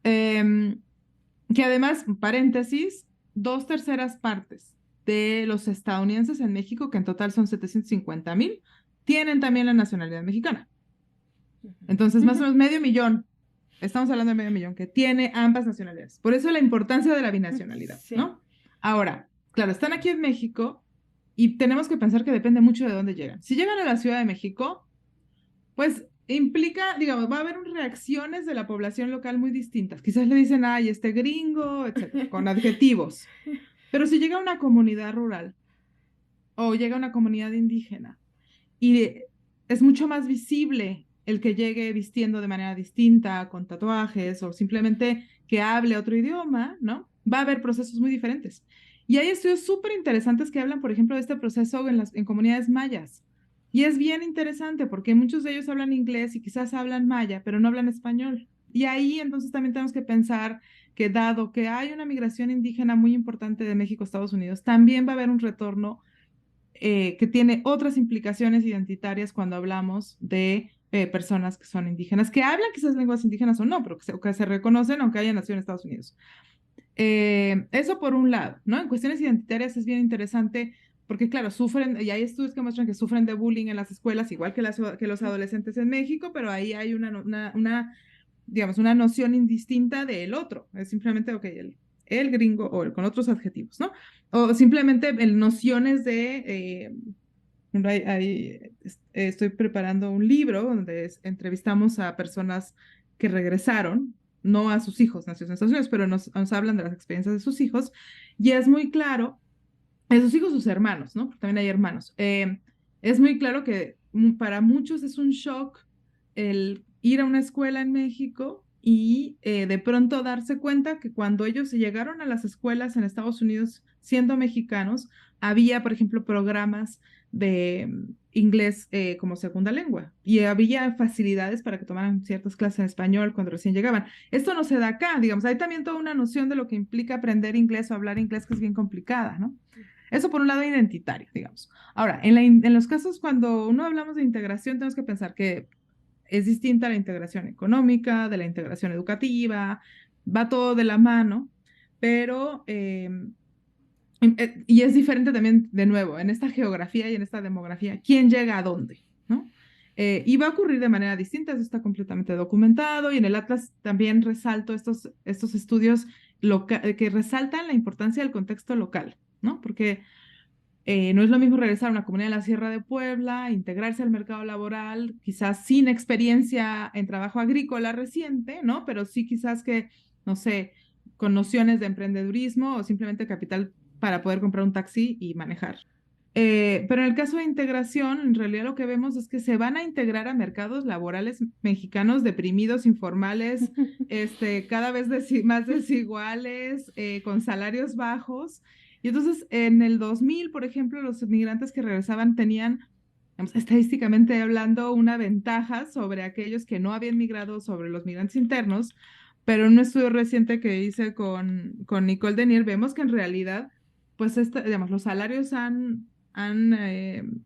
que además, paréntesis, 2/3 de los estadounidenses en México, que en total son 750,000, tienen también la nacionalidad mexicana. Entonces, más o menos medio millón, estamos hablando de medio millón, que tiene ambas nacionalidades. Por eso la importancia de la binacionalidad, Sí. ¿no? Ahora, claro, están aquí en México y tenemos que pensar que depende mucho de dónde llegan. Si llegan a la Ciudad de México, pues implica, digamos, va a haber reacciones de la población local muy distintas. Quizás le dicen, ay, este gringo, etcétera, con adjetivos. Pero si llega a una comunidad rural o llega a una comunidad indígena y es mucho más visible el que llegue vistiendo de manera distinta, con tatuajes o simplemente que hable otro idioma, ¿no? Va a haber procesos muy diferentes. Y hay estudios súper interesantes que hablan, por ejemplo, de este proceso en comunidades mayas. Y es bien interesante porque muchos de ellos hablan inglés y quizás hablan maya, pero no hablan español. Y ahí entonces también tenemos que pensar que dado que hay una migración indígena muy importante de México a Estados Unidos, también va a haber un retorno que tiene otras implicaciones identitarias cuando hablamos de personas que son indígenas, que hablan quizás lenguas indígenas o no, pero que se reconocen aunque hayan nacido en Estados Unidos. Eso por un lado, ¿no? En cuestiones identitarias es bien interesante porque, claro, sufren, y hay estudios que muestran que sufren de bullying en las escuelas, igual que los adolescentes en México, pero ahí hay digamos, una noción indistinta del otro. Es simplemente, ok, el gringo o con otros adjetivos, ¿no? O simplemente nociones de... estoy preparando un libro donde entrevistamos a personas que regresaron, no a sus hijos nacidos en Estados Unidos, pero nos hablan de las experiencias de sus hijos, y es muy claro, de sus hijos, sus hermanos, ¿no? Porque también hay hermanos. Es muy claro que para muchos es un shock el ir a una escuela en México y de pronto darse cuenta que cuando ellos llegaron a las escuelas en Estados Unidos siendo mexicanos, había, por ejemplo, programas de inglés como segunda lengua y había facilidades para que tomaran ciertas clases en español cuando recién llegaban. Esto no se da acá, digamos, hay también toda una noción de lo que implica aprender inglés o hablar inglés que es bien complicada, ¿no? Eso por un lado identitario, digamos. Ahora, en los casos cuando uno hablamos de integración, tenemos que pensar que es distinta la integración económica, de la integración educativa, va todo de la mano, pero, y es diferente también, de nuevo, en esta geografía y en esta demografía, quién llega a dónde, ¿no? Y va a ocurrir de manera distinta, eso está completamente documentado, y en el Atlas también resalto estos estudios que resaltan la importancia del contexto local, ¿no? Porque No es lo mismo regresar a una comunidad de la Sierra de Puebla, integrarse al mercado laboral, quizás sin experiencia en trabajo agrícola reciente, ¿no? Pero sí quizás que, no sé, con nociones de emprendedurismo o simplemente capital para poder comprar un taxi y manejar. Pero en el caso de integración, en realidad lo que vemos es que se van a integrar a mercados laborales mexicanos deprimidos, informales, cada vez más desiguales, con salarios bajos. Y entonces, en el 2000, por ejemplo, los migrantes que regresaban tenían, digamos, estadísticamente hablando, una ventaja sobre aquellos que no habían migrado, sobre los migrantes internos. Pero en un estudio reciente que hice con Nicole Denier, vemos que en realidad, pues, digamos, los salarios han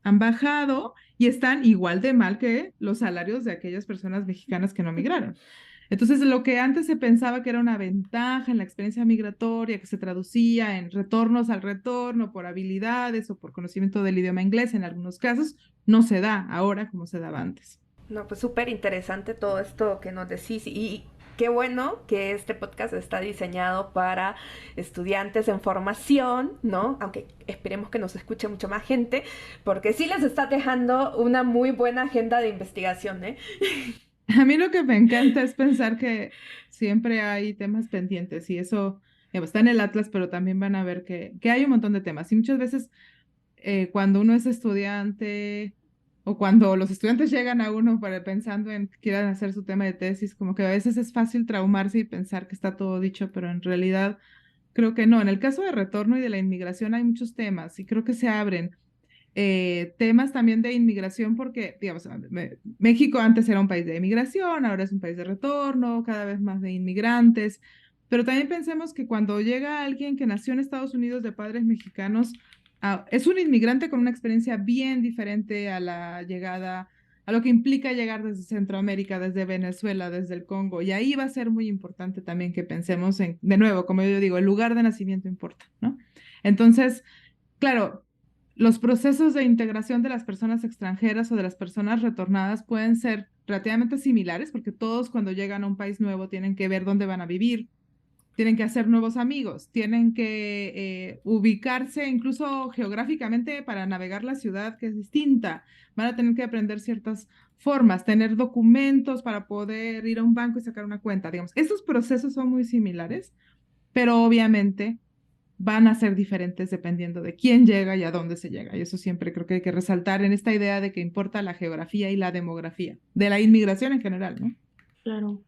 bajado y están igual de mal que los salarios de aquellas personas mexicanas que no migraron. Entonces, lo que antes se pensaba que era una ventaja en la experiencia migratoria, que se traducía en retornos al retorno por habilidades o por conocimiento del idioma inglés en algunos casos, no se da ahora como se daba antes. No, pues súper interesante todo esto que nos decís y qué bueno que este podcast está diseñado para estudiantes en formación, ¿no? Aunque esperemos que nos escuche mucho más gente, porque sí les está dejando una muy buena agenda de investigación, ¿eh? A mí lo que me encanta es pensar que siempre hay temas pendientes y eso está en el Atlas, pero también van a ver que hay un montón de temas. Y muchas veces cuando uno es estudiante o cuando los estudiantes llegan a uno pensando en que quieran hacer su tema de tesis, como que a veces es fácil traumarse y pensar que está todo dicho, pero en realidad creo que no. En el caso de retorno y de la inmigración hay muchos temas y creo que se abren temas también de inmigración porque, digamos, México antes era un país de inmigración, ahora es un país de retorno, cada vez más de inmigrantes, pero también pensemos que cuando llega alguien que nació en Estados Unidos de padres mexicanos, es un inmigrante con una experiencia bien diferente a la llegada, a lo que implica llegar desde Centroamérica, desde Venezuela, desde el Congo, y ahí va a ser muy importante también que pensemos en, de nuevo, como yo digo, el lugar de nacimiento importa, ¿no? Entonces, claro, los procesos de integración de las personas extranjeras o de las personas retornadas pueden ser relativamente similares porque todos cuando llegan a un país nuevo tienen que ver dónde van a vivir, tienen que hacer nuevos amigos, tienen que ubicarse incluso geográficamente para navegar la ciudad que es distinta, van a tener que aprender ciertas formas, tener documentos para poder ir a un banco y sacar una cuenta, digamos. Estos procesos son muy similares, pero obviamente van a ser diferentes dependiendo de quién llega y a dónde se llega. Y eso siempre creo que hay que resaltar en esta idea de que importa la geografía y la demografía, de la inmigración en general, ¿no? Claro.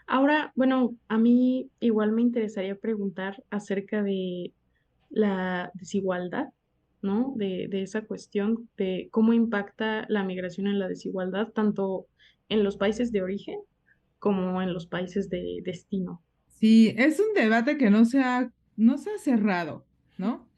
Ahora, bueno, a mí igual me interesaría preguntar acerca de la desigualdad, ¿no? De esa cuestión de cómo impacta la migración en la desigualdad, tanto en los países de origen como en los países de destino. Sí, es un debate que no se ha cerrado, ¿no?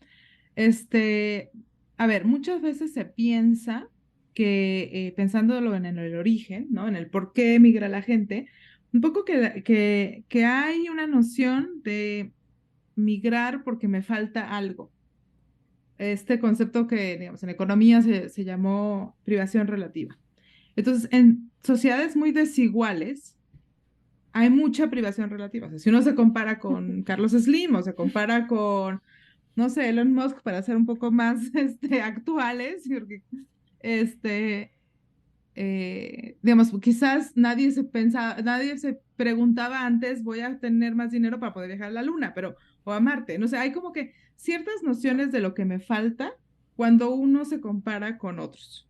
Este, a ver, muchas veces se piensa que, pensándolo en el origen, ¿no? En el por qué emigra la gente, un poco que hay una noción de migrar porque me falta algo. Este concepto que, digamos, en economía se llamó privación relativa. Entonces, en sociedades muy desiguales, hay mucha privación relativa. O sea, si uno se compara con Carlos Slim o se compara con, no sé, Elon Musk, para ser un poco más actuales, porque, este, digamos, quizás nadie se preguntaba antes, voy a tener más dinero para poder viajar a la Luna, pero, o a Marte. No sé, hay como que ciertas nociones de lo que me falta cuando uno se compara con otros.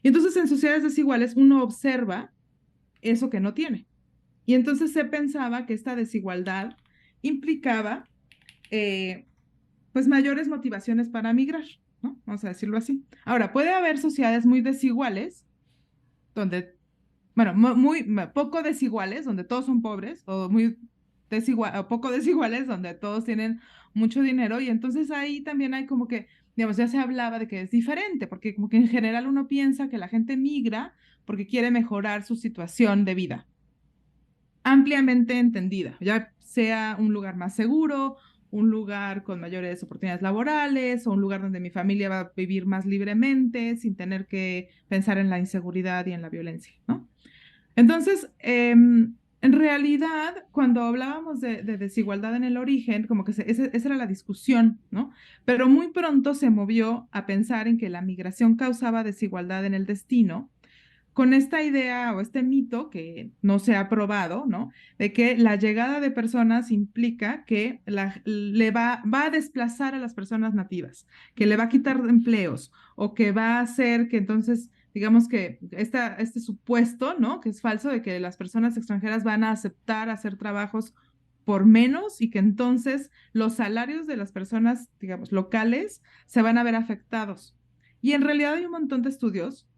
Y entonces en sociedades desiguales uno observa eso que no tiene. Y entonces se pensaba que esta desigualdad implicaba pues mayores motivaciones para migrar, ¿no? Vamos a decirlo así. Ahora, puede haber sociedades muy desiguales, donde, bueno, poco desiguales, donde todos son pobres, o o poco desiguales, donde todos tienen mucho dinero, y entonces ahí también hay como que, digamos, ya se hablaba de que es diferente, porque como que en general uno piensa que la gente migra porque quiere mejorar su situación de vida ampliamente entendida, ya sea un lugar más seguro, un lugar con mayores oportunidades laborales o un lugar donde mi familia va a vivir más libremente sin tener que pensar en la inseguridad y en la violencia, ¿no? Entonces, En realidad, cuando hablábamos de desigualdad en el origen, como que esa era la discusión, ¿no? Pero muy pronto se movió a pensar en que la migración causaba desigualdad en el destino, con esta idea o este mito que no se ha probado, ¿no? De que la llegada de personas implica que va a desplazar a las personas nativas, que le va a quitar empleos o que va a hacer que entonces, digamos que este supuesto, ¿no? Que es falso de que las personas extranjeras van a aceptar hacer trabajos por menos y que entonces los salarios de las personas, digamos, locales se van a ver afectados. Y en realidad hay un montón de estudios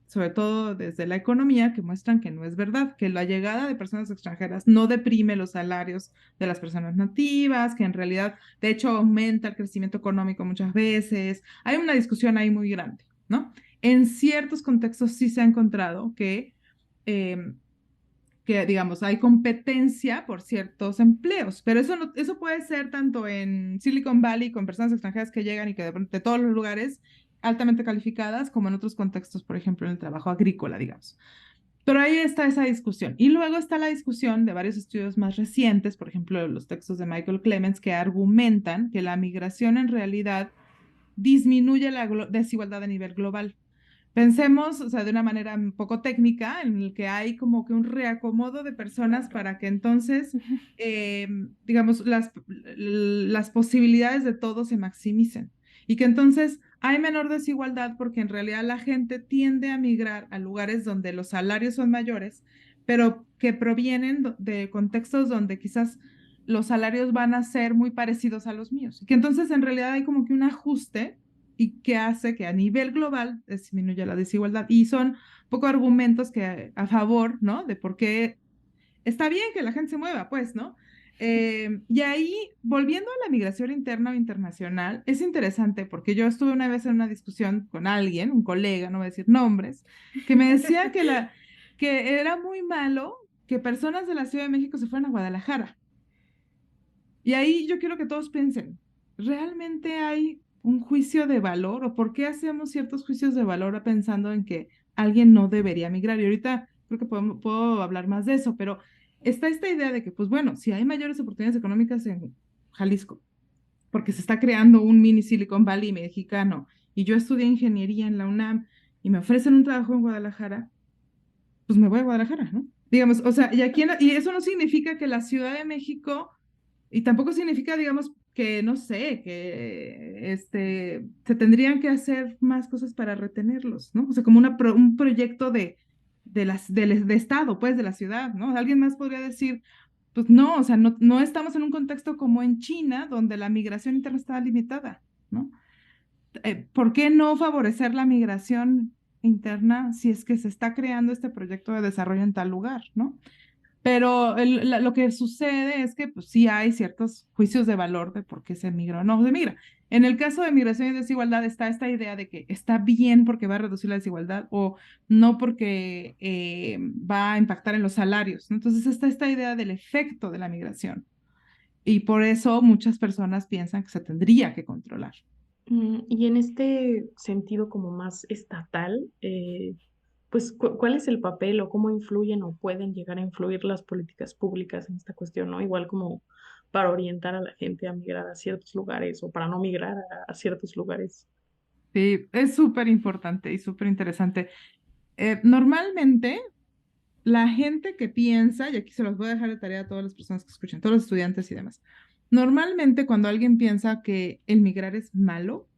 sobre todo desde la economía, que muestran que no es verdad, que la llegada de personas extranjeras no deprime los salarios de las personas nativas, que en realidad, de hecho, aumenta el crecimiento económico muchas veces. Hay una discusión ahí muy grande, ¿no? En ciertos contextos sí se ha encontrado que digamos, hay competencia por ciertos empleos, pero eso puede ser tanto en Silicon Valley con personas extranjeras que llegan y que de todos los lugares altamente calificadas, como en otros contextos, por ejemplo, en el trabajo agrícola, digamos. Pero ahí está esa discusión. Y luego está la discusión de varios estudios más recientes, por ejemplo, los textos de Michael Clements, que argumentan que la migración en realidad disminuye la desigualdad a nivel global. Pensemos, o sea, de una manera un poco técnica, en el que hay como que un reacomodo de personas para que entonces, digamos, las posibilidades de todos se maximicen. Y que entonces hay menor desigualdad porque en realidad la gente tiende a migrar a lugares donde los salarios son mayores, pero que provienen de contextos donde quizás los salarios van a ser muy parecidos a los míos. Y que entonces en realidad hay como que un ajuste y que hace que a nivel global disminuya la desigualdad. Y son poco argumentos que a favor, ¿no? De por qué está bien que la gente se mueva, pues, ¿no? Y ahí, volviendo a la migración interna o internacional, es interesante porque yo estuve una vez en una discusión con alguien, un colega, no voy a decir nombres, que me decía que era muy malo que personas de la Ciudad de México se fueran a Guadalajara. Y ahí yo quiero que todos piensen, ¿realmente hay un juicio de valor o por qué hacemos ciertos juicios de valor pensando en que alguien no debería migrar? Y ahorita creo que puedo hablar más de eso, pero está esta idea de que, pues bueno, si hay mayores oportunidades económicas en Jalisco, porque se está creando un mini Silicon Valley mexicano, y yo estudié ingeniería en la UNAM y me ofrecen un trabajo en Guadalajara, pues me voy a Guadalajara, ¿no? Digamos, o sea, y eso no significa que la Ciudad de México y tampoco significa, digamos, que no sé, que se tendrían que hacer más cosas para retenerlos, ¿no? O sea, como un proyecto de Estado, pues, de la ciudad, ¿no? Alguien más podría decir, pues no, o sea, no estamos en un contexto como en China, donde la migración interna está limitada, ¿no? ¿Por qué no favorecer la migración interna si es que se está creando este proyecto de desarrollo en tal lugar, ¿no? Pero lo que sucede es que pues, sí hay ciertos juicios de valor de por qué se migra o no se migra. En el caso de migración y desigualdad está esta idea de que está bien porque va a reducir la desigualdad o no porque va a impactar en los salarios, ¿no? Entonces está esta idea del efecto de la migración y por eso muchas personas piensan que se tendría que controlar. Y en este sentido como más estatal, pues, ¿cuál es el papel o cómo influyen o pueden llegar a influir las políticas públicas en esta cuestión, ¿no? Igual como para orientar a la gente a migrar a ciertos lugares o para no migrar a ciertos lugares. Sí, es súper importante y súper interesante. Normalmente, la gente que piensa, y aquí se los voy a dejar de tarea a todas las personas que escuchan, todos los estudiantes y demás, normalmente cuando alguien piensa que el migrar es malo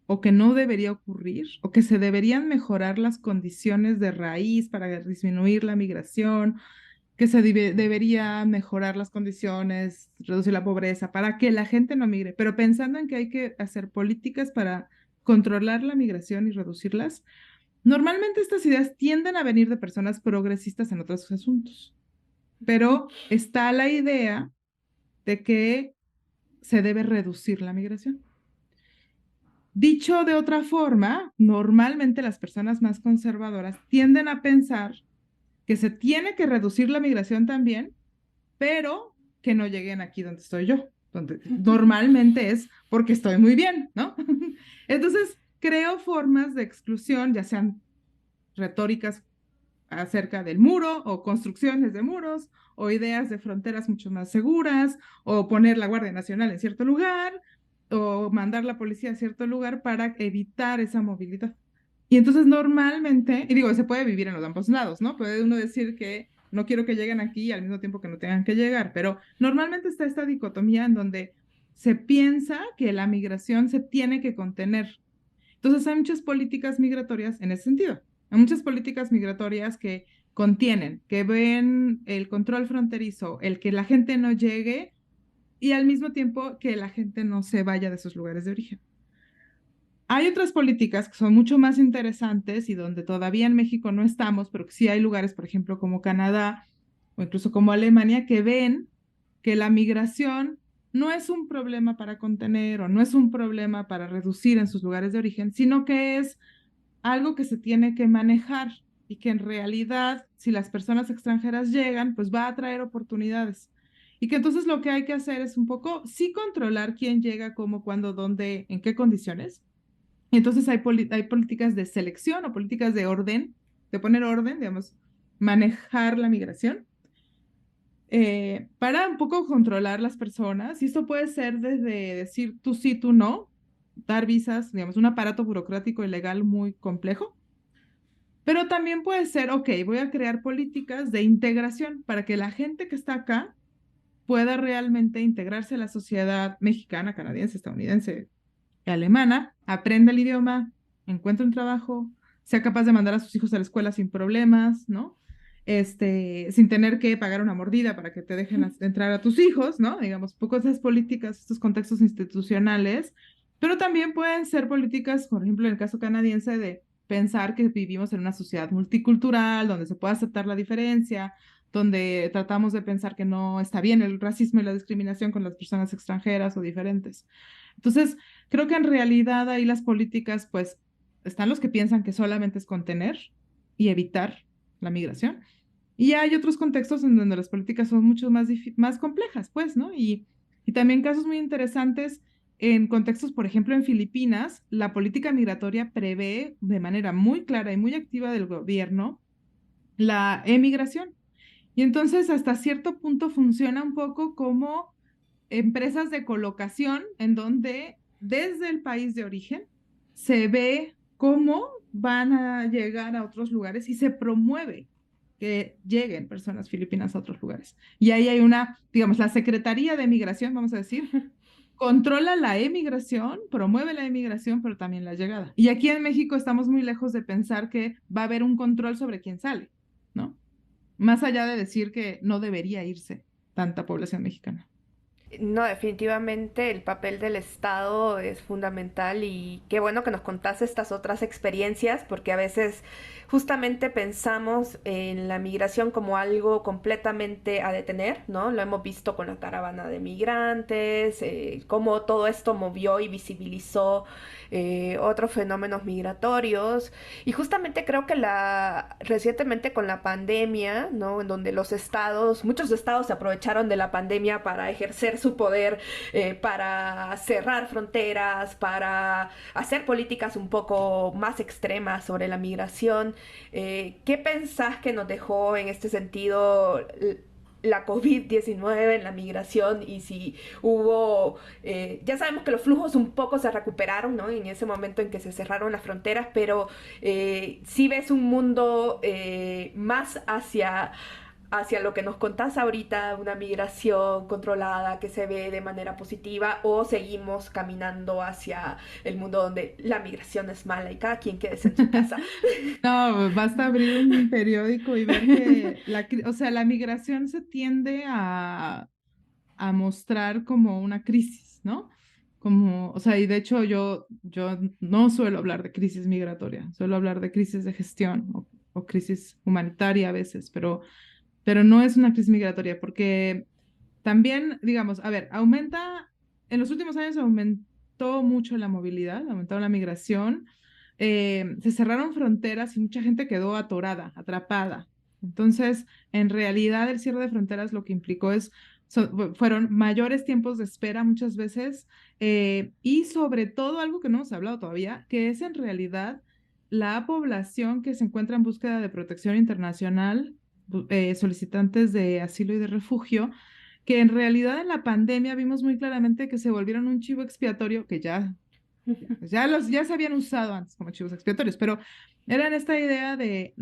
o que no debería ocurrir o que se deberían mejorar las condiciones de raíz para disminuir la migración, que se debería mejorar las condiciones, reducir la pobreza para que la gente no migre, pero pensando en que hay que hacer políticas para controlar la migración y reducirlas. Normalmente estas ideas tienden a venir de personas progresistas en otros asuntos, pero está la idea de que se debe reducir la migración. Dicho de otra forma, normalmente las personas más conservadoras tienden a pensar que se tiene que reducir la migración también, pero que no lleguen aquí donde estoy yo, donde normalmente es porque estoy muy bien, ¿no? Entonces, creo formas de exclusión, ya sean retóricas acerca del muro o construcciones de muros o ideas de fronteras mucho más seguras o poner la Guardia Nacional en cierto lugar o mandar la policía a cierto lugar para evitar esa movilidad. Y entonces normalmente, y digo, se puede vivir en los ambos lados, ¿no? Puede uno decir que no quiero que lleguen aquí al mismo tiempo que no tengan que llegar, pero normalmente está esta dicotomía en donde se piensa que la migración se tiene que contener. Entonces hay muchas políticas migratorias en ese sentido. Hay muchas políticas migratorias que contienen, que ven el control fronterizo, el que la gente no llegue y al mismo tiempo que la gente no se vaya de sus lugares de origen. Hay otras políticas que son mucho más interesantes y donde todavía en México no estamos, pero que sí hay lugares, por ejemplo, como Canadá o incluso como Alemania, que ven que la migración no es un problema para contener o no es un problema para reducir en sus lugares de origen, sino que es algo que se tiene que manejar y que en realidad, si las personas extranjeras llegan, pues va a traer oportunidades. Y que entonces lo que hay que hacer es un poco, sí controlar quién llega, cómo, cuándo, dónde, en qué condiciones. Y entonces hay políticas de selección o políticas de orden, de poner orden, digamos, manejar la migración para un poco controlar las personas. Y esto puede ser desde decir tú sí, tú no, dar visas, digamos, un aparato burocrático y legal muy complejo. Pero también puede ser, ok, voy a crear políticas de integración para que la gente que está acá pueda realmente integrarse a la sociedad mexicana, canadiense, estadounidense, alemana, aprenda el idioma, encuentre un trabajo, sea capaz de mandar a sus hijos a la escuela sin problemas, ¿no? Sin tener que pagar una mordida para que te dejen entrar a tus hijos, ¿no? Digamos, poco esas políticas, estos contextos institucionales, pero también pueden ser políticas, por ejemplo, en el caso canadiense, de pensar que vivimos en una sociedad multicultural, donde se puede aceptar la diferencia, donde tratamos de pensar que no está bien el racismo y la discriminación con las personas extranjeras o diferentes. Entonces, creo que en realidad ahí las políticas, pues, están los que piensan que solamente es contener y evitar la migración. Y hay otros contextos en donde las políticas son mucho más complejas, pues, ¿no? Y también casos muy interesantes en contextos, por ejemplo, en Filipinas, la política migratoria prevé de manera muy clara y muy activa del gobierno la emigración. Y entonces, hasta cierto punto, funciona un poco como empresas de colocación en donde desde el país de origen se ve cómo van a llegar a otros lugares y se promueve que lleguen personas filipinas a otros lugares. Y ahí hay una, digamos, la Secretaría de Migración, vamos a decir, controla la emigración, promueve la emigración, pero también la llegada. Y aquí en México estamos muy lejos de pensar que va a haber un control sobre quién sale, ¿no? Más allá de decir que no debería irse tanta población mexicana. No, definitivamente el papel del Estado es fundamental y qué bueno que nos contaste estas otras experiencias porque a veces justamente pensamos en la migración como algo completamente a detener, ¿no? Lo hemos visto con la caravana de migrantes, cómo todo esto movió y visibilizó otros fenómenos migratorios y justamente creo que recientemente con la pandemia, ¿no? En donde muchos estados se aprovecharon de la pandemia para ejercer su poder, para cerrar fronteras, para hacer políticas un poco más extremas sobre la migración. ¿Qué pensás que nos dejó en este sentido la COVID-19 en la migración y si hubo, ya sabemos que los flujos un poco se recuperaron, ¿no? En ese momento en que se cerraron las fronteras, pero si ves un mundo más hacia lo que nos contás ahorita, una migración controlada que se ve de manera positiva, o seguimos caminando hacia el mundo donde la migración es mala y cada quien quede en su casa. No, basta abrir un periódico y ver que la migración se tiende a mostrar como una crisis, ¿no? Y de hecho yo no suelo hablar de crisis migratoria, suelo hablar de crisis de gestión o crisis humanitaria a veces, pero no es una crisis migratoria porque también, digamos, a ver, en los últimos años aumentó mucho la movilidad, aumentó la migración, se cerraron fronteras y mucha gente quedó atorada, atrapada. Entonces, en realidad, el cierre de fronteras lo que implicó fueron mayores tiempos de espera muchas veces y sobre todo algo que no hemos hablado todavía, que es en realidad la población que se encuentra en búsqueda de protección internacional, solicitantes de asilo y de refugio, que en realidad en la pandemia vimos muy claramente que se volvieron un chivo expiatorio, que ya se habían usado antes como chivos expiatorios, pero eran esta idea de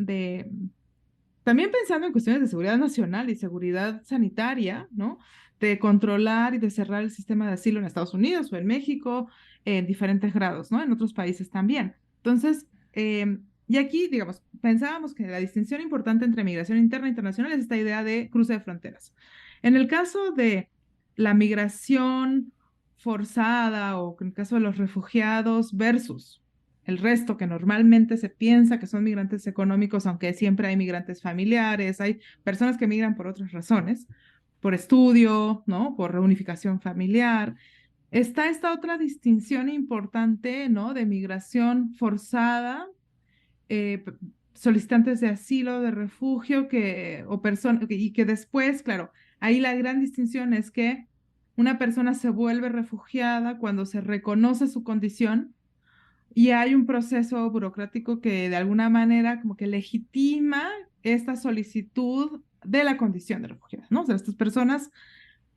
también pensando en cuestiones de seguridad nacional y seguridad sanitaria, ¿no? De controlar y de cerrar el sistema de asilo en Estados Unidos o en México en diferentes grados, ¿no? En otros países también. Entonces, y aquí, digamos, pensábamos que la distinción importante entre migración interna e internacional es esta idea de cruce de fronteras. En el caso de la migración forzada o en el caso de los refugiados versus el resto que normalmente se piensa que son migrantes económicos, aunque siempre hay migrantes familiares, hay personas que migran por otras razones, por estudio, ¿no? Por reunificación familiar. Está esta otra distinción importante, ¿no? De migración forzada, solicitantes de asilo, de refugio, y que después, claro, ahí la gran distinción es que una persona se vuelve refugiada cuando se reconoce su condición y hay un proceso burocrático que de alguna manera como que legitima esta solicitud de la condición de refugiada, ¿no? O sea, estas personas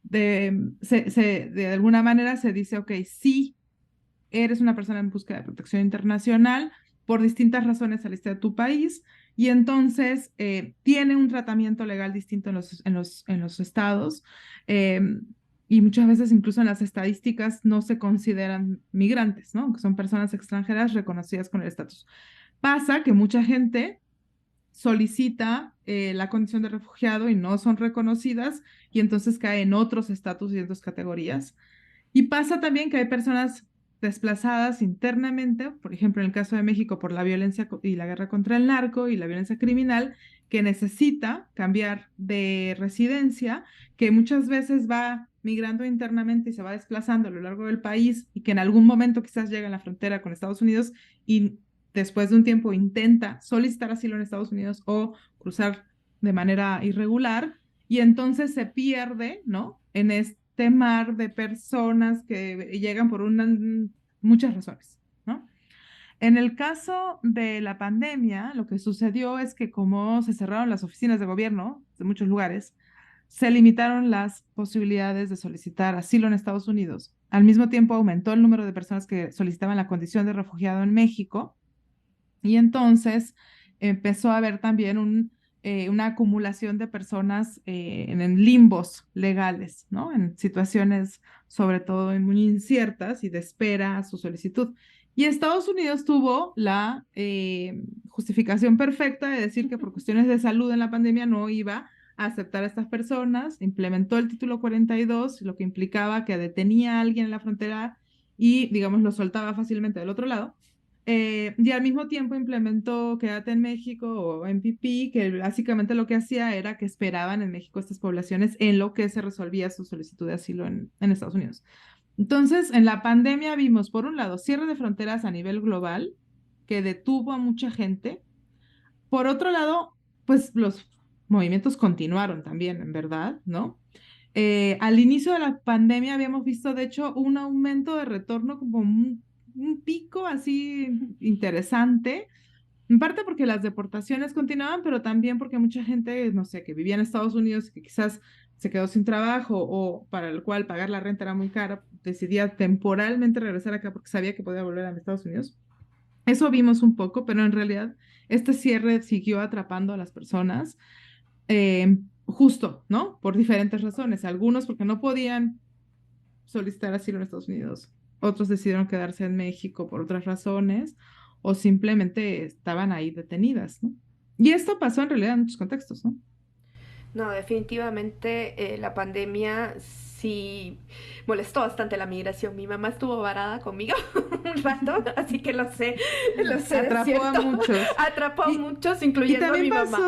de alguna manera se dice, ok, sí, eres una persona en búsqueda de protección internacional, por distintas razones saliste de tu país y entonces tiene un tratamiento legal distinto en los estados y muchas veces incluso en las estadísticas no se consideran migrantes, ¿no? Que son personas extranjeras reconocidas con el estatus. Pasa que mucha gente solicita la condición de refugiado y no son reconocidas y entonces cae en otros estatus y en otras categorías. Y pasa también que hay personas desplazadas internamente, por ejemplo, en el caso de México, por la violencia y la guerra contra el narco y la violencia criminal, que necesita cambiar de residencia, que muchas veces va migrando internamente y se va desplazando a lo largo del país y que en algún momento quizás llega a la frontera con Estados Unidos y después de un tiempo intenta solicitar asilo en Estados Unidos o cruzar de manera irregular y entonces se pierde, ¿no? En este mar de personas que llegan por muchas razones, ¿no? En el caso de la pandemia, lo que sucedió es que como se cerraron las oficinas de gobierno de muchos lugares, se limitaron las posibilidades de solicitar asilo en Estados Unidos. Al mismo tiempo aumentó el número de personas que solicitaban la condición de refugiado en México y entonces empezó a haber también una acumulación de personas en limbos legales, ¿no? En situaciones sobre todo muy inciertas y de espera a su solicitud. Y Estados Unidos tuvo la justificación perfecta de decir que por cuestiones de salud en la pandemia no iba a aceptar a estas personas, implementó el título 42, lo que implicaba que detenía a alguien en la frontera y, digamos, lo soltaba fácilmente del otro lado. Y al mismo tiempo implementó Quédate en México o MPP, que básicamente lo que hacía era que esperaban en México estas poblaciones en lo que se resolvía su solicitud de asilo en Estados Unidos. Entonces, en la pandemia vimos, por un lado, cierre de fronteras a nivel global, que detuvo a mucha gente. Por otro lado, pues los movimientos continuaron también, en verdad, ¿no? Al inicio de la pandemia habíamos visto, de hecho, un aumento de retorno como un pico así interesante, en parte porque las deportaciones continuaban, pero también porque mucha gente, no sé, que vivía en Estados Unidos, que quizás se quedó sin trabajo o para el cual pagar la renta era muy cara, decidía temporalmente regresar acá porque sabía que podía volver a Estados Unidos. Eso vimos un poco, pero en realidad este cierre siguió atrapando a las personas, justo, ¿no? Por diferentes razones. Algunos porque no podían solicitar asilo en Estados Unidos, otros decidieron quedarse en México por otras razones o simplemente estaban ahí detenidas, ¿no? Y esto pasó en realidad en muchos contextos, ¿no? No, definitivamente la pandemia sí molestó bastante la migración. Mi mamá estuvo varada conmigo un rato, así que lo sé Atrapó a muchos. Atrapó a muchos, incluyendo a mi mamá.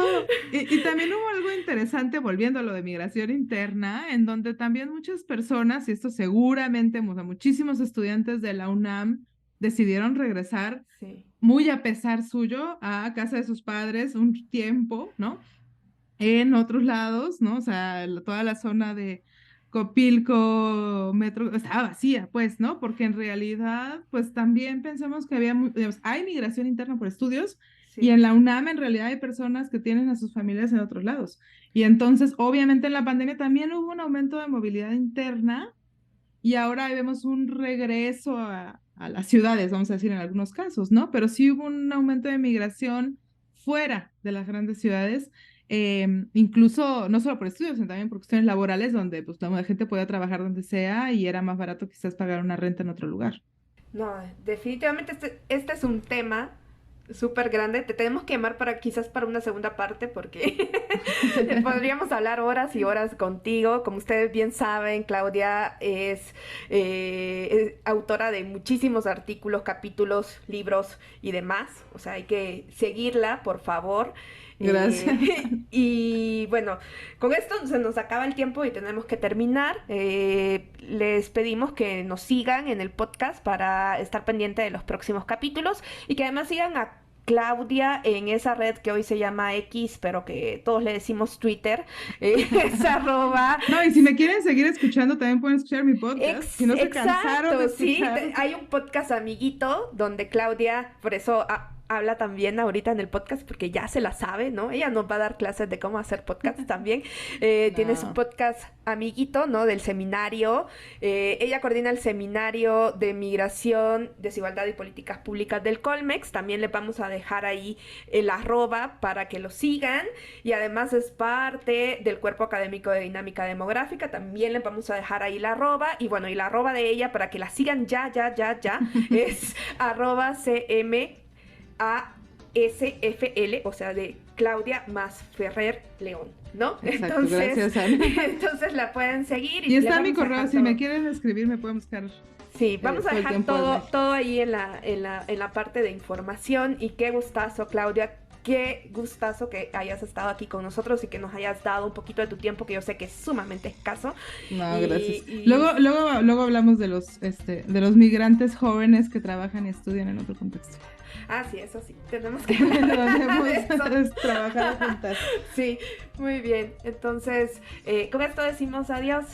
Y también hubo algo interesante, volviendo a lo de migración interna, en donde también muchas personas, y esto seguramente muchísimos estudiantes de la UNAM decidieron regresar muy a pesar suyo a casa de sus padres un tiempo, ¿no? En otros lados, ¿no? O sea, toda la zona de Copilco, Metro, estaba vacía, pues, ¿no? Porque en realidad, pues también pensamos que digamos, hay migración interna por estudios y en la UNAM en realidad hay personas que tienen a sus familias en otros lados. Y entonces, obviamente en la pandemia también hubo un aumento de movilidad interna y ahora vemos un regreso a las ciudades, vamos a decir en algunos casos, ¿no? Pero sí hubo un aumento de migración fuera de las grandes ciudades, incluso no solo por estudios, sino también por cuestiones laborales, donde pues la gente podía trabajar donde sea y era más barato quizás pagar una renta en otro lugar. No, definitivamente este es un tema súper grande. Te tenemos que llamar quizás para una segunda parte porque podríamos hablar horas y horas contigo. Como ustedes bien saben, Claudia es autora de muchísimos artículos, capítulos, libros y demás. O sea, hay que seguirla, por favor. Gracias. Y bueno, con esto se nos acaba el tiempo y tenemos que terminar. Les pedimos que nos sigan en el podcast para estar pendiente de los próximos capítulos y que además sigan a Claudia en esa red que hoy se llama X, pero que todos le decimos Twitter. Es arroba... No, y si me quieren seguir escuchando, también pueden escuchar mi podcast. Si no se cansaron de escuchar. Sí, hay un podcast amiguito donde Claudia, por eso habla también ahorita en el podcast porque ya se la sabe, ¿no? Ella nos va a dar clases de cómo hacer podcast también. Tiene su podcast amiguito, ¿no? Del seminario. Ella coordina el seminario de migración, desigualdad y políticas públicas del Colmex. También le vamos a dejar ahí el @ para que lo sigan. Y además es parte del cuerpo académico de dinámica demográfica. También le vamos a dejar ahí la @ y bueno, y la @ de ella para que la sigan ya, es @CM ASFL, o sea, de Claudia más Ferrer León, ¿no? Exacto, entonces, gracias, Ana. entonces la pueden seguir. Y está mi correo, si me quieren escribir me pueden buscar. Sí, vamos a dejar todo ahí en la parte de información. Y qué gustazo, Claudia, qué gustazo que hayas estado aquí con nosotros y que nos hayas dado un poquito de tu tiempo, que yo sé que es sumamente escaso. No, gracias. Luego hablamos de los migrantes jóvenes que trabajan y estudian en otro contexto. Ah, sí, eso sí, tenemos que trabajar juntas. Sí, muy bien. Entonces, con esto decimos adiós.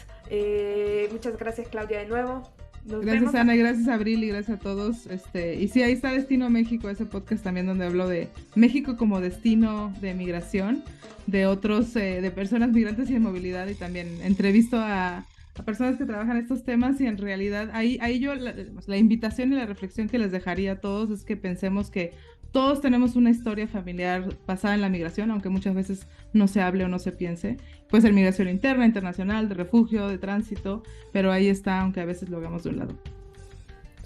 Muchas gracias, Claudia, de nuevo. Gracias, Ana, y gracias, Abril, y gracias a todos. Y sí, ahí está Destino México, ese podcast también donde hablo de México como destino de migración, de otros, de personas migrantes y de movilidad, y también entrevisto a personas que trabajan estos temas, y en realidad ahí yo la invitación y la reflexión que les dejaría a todos es que pensemos que todos tenemos una historia familiar basada en la migración, aunque muchas veces no se hable o no se piense. Puede ser migración interna, internacional, de refugio, de tránsito, pero ahí está, aunque a veces lo hagamos de un lado.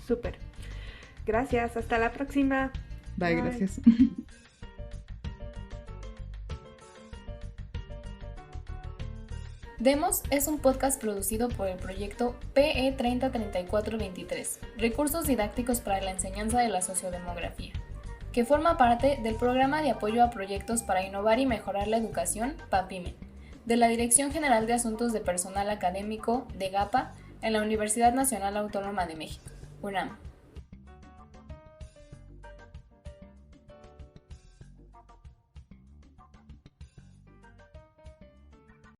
Súper. Gracias, hasta la próxima. Bye. Gracias. Demos es un podcast producido por el proyecto PE 303423, Recursos Didácticos para la Enseñanza de la Sociodemografía, que forma parte del Programa de Apoyo a Proyectos para Innovar y Mejorar la Educación, PAPIME, de la Dirección General de Asuntos de Personal Académico, de GAPA, en la Universidad Nacional Autónoma de México, UNAM.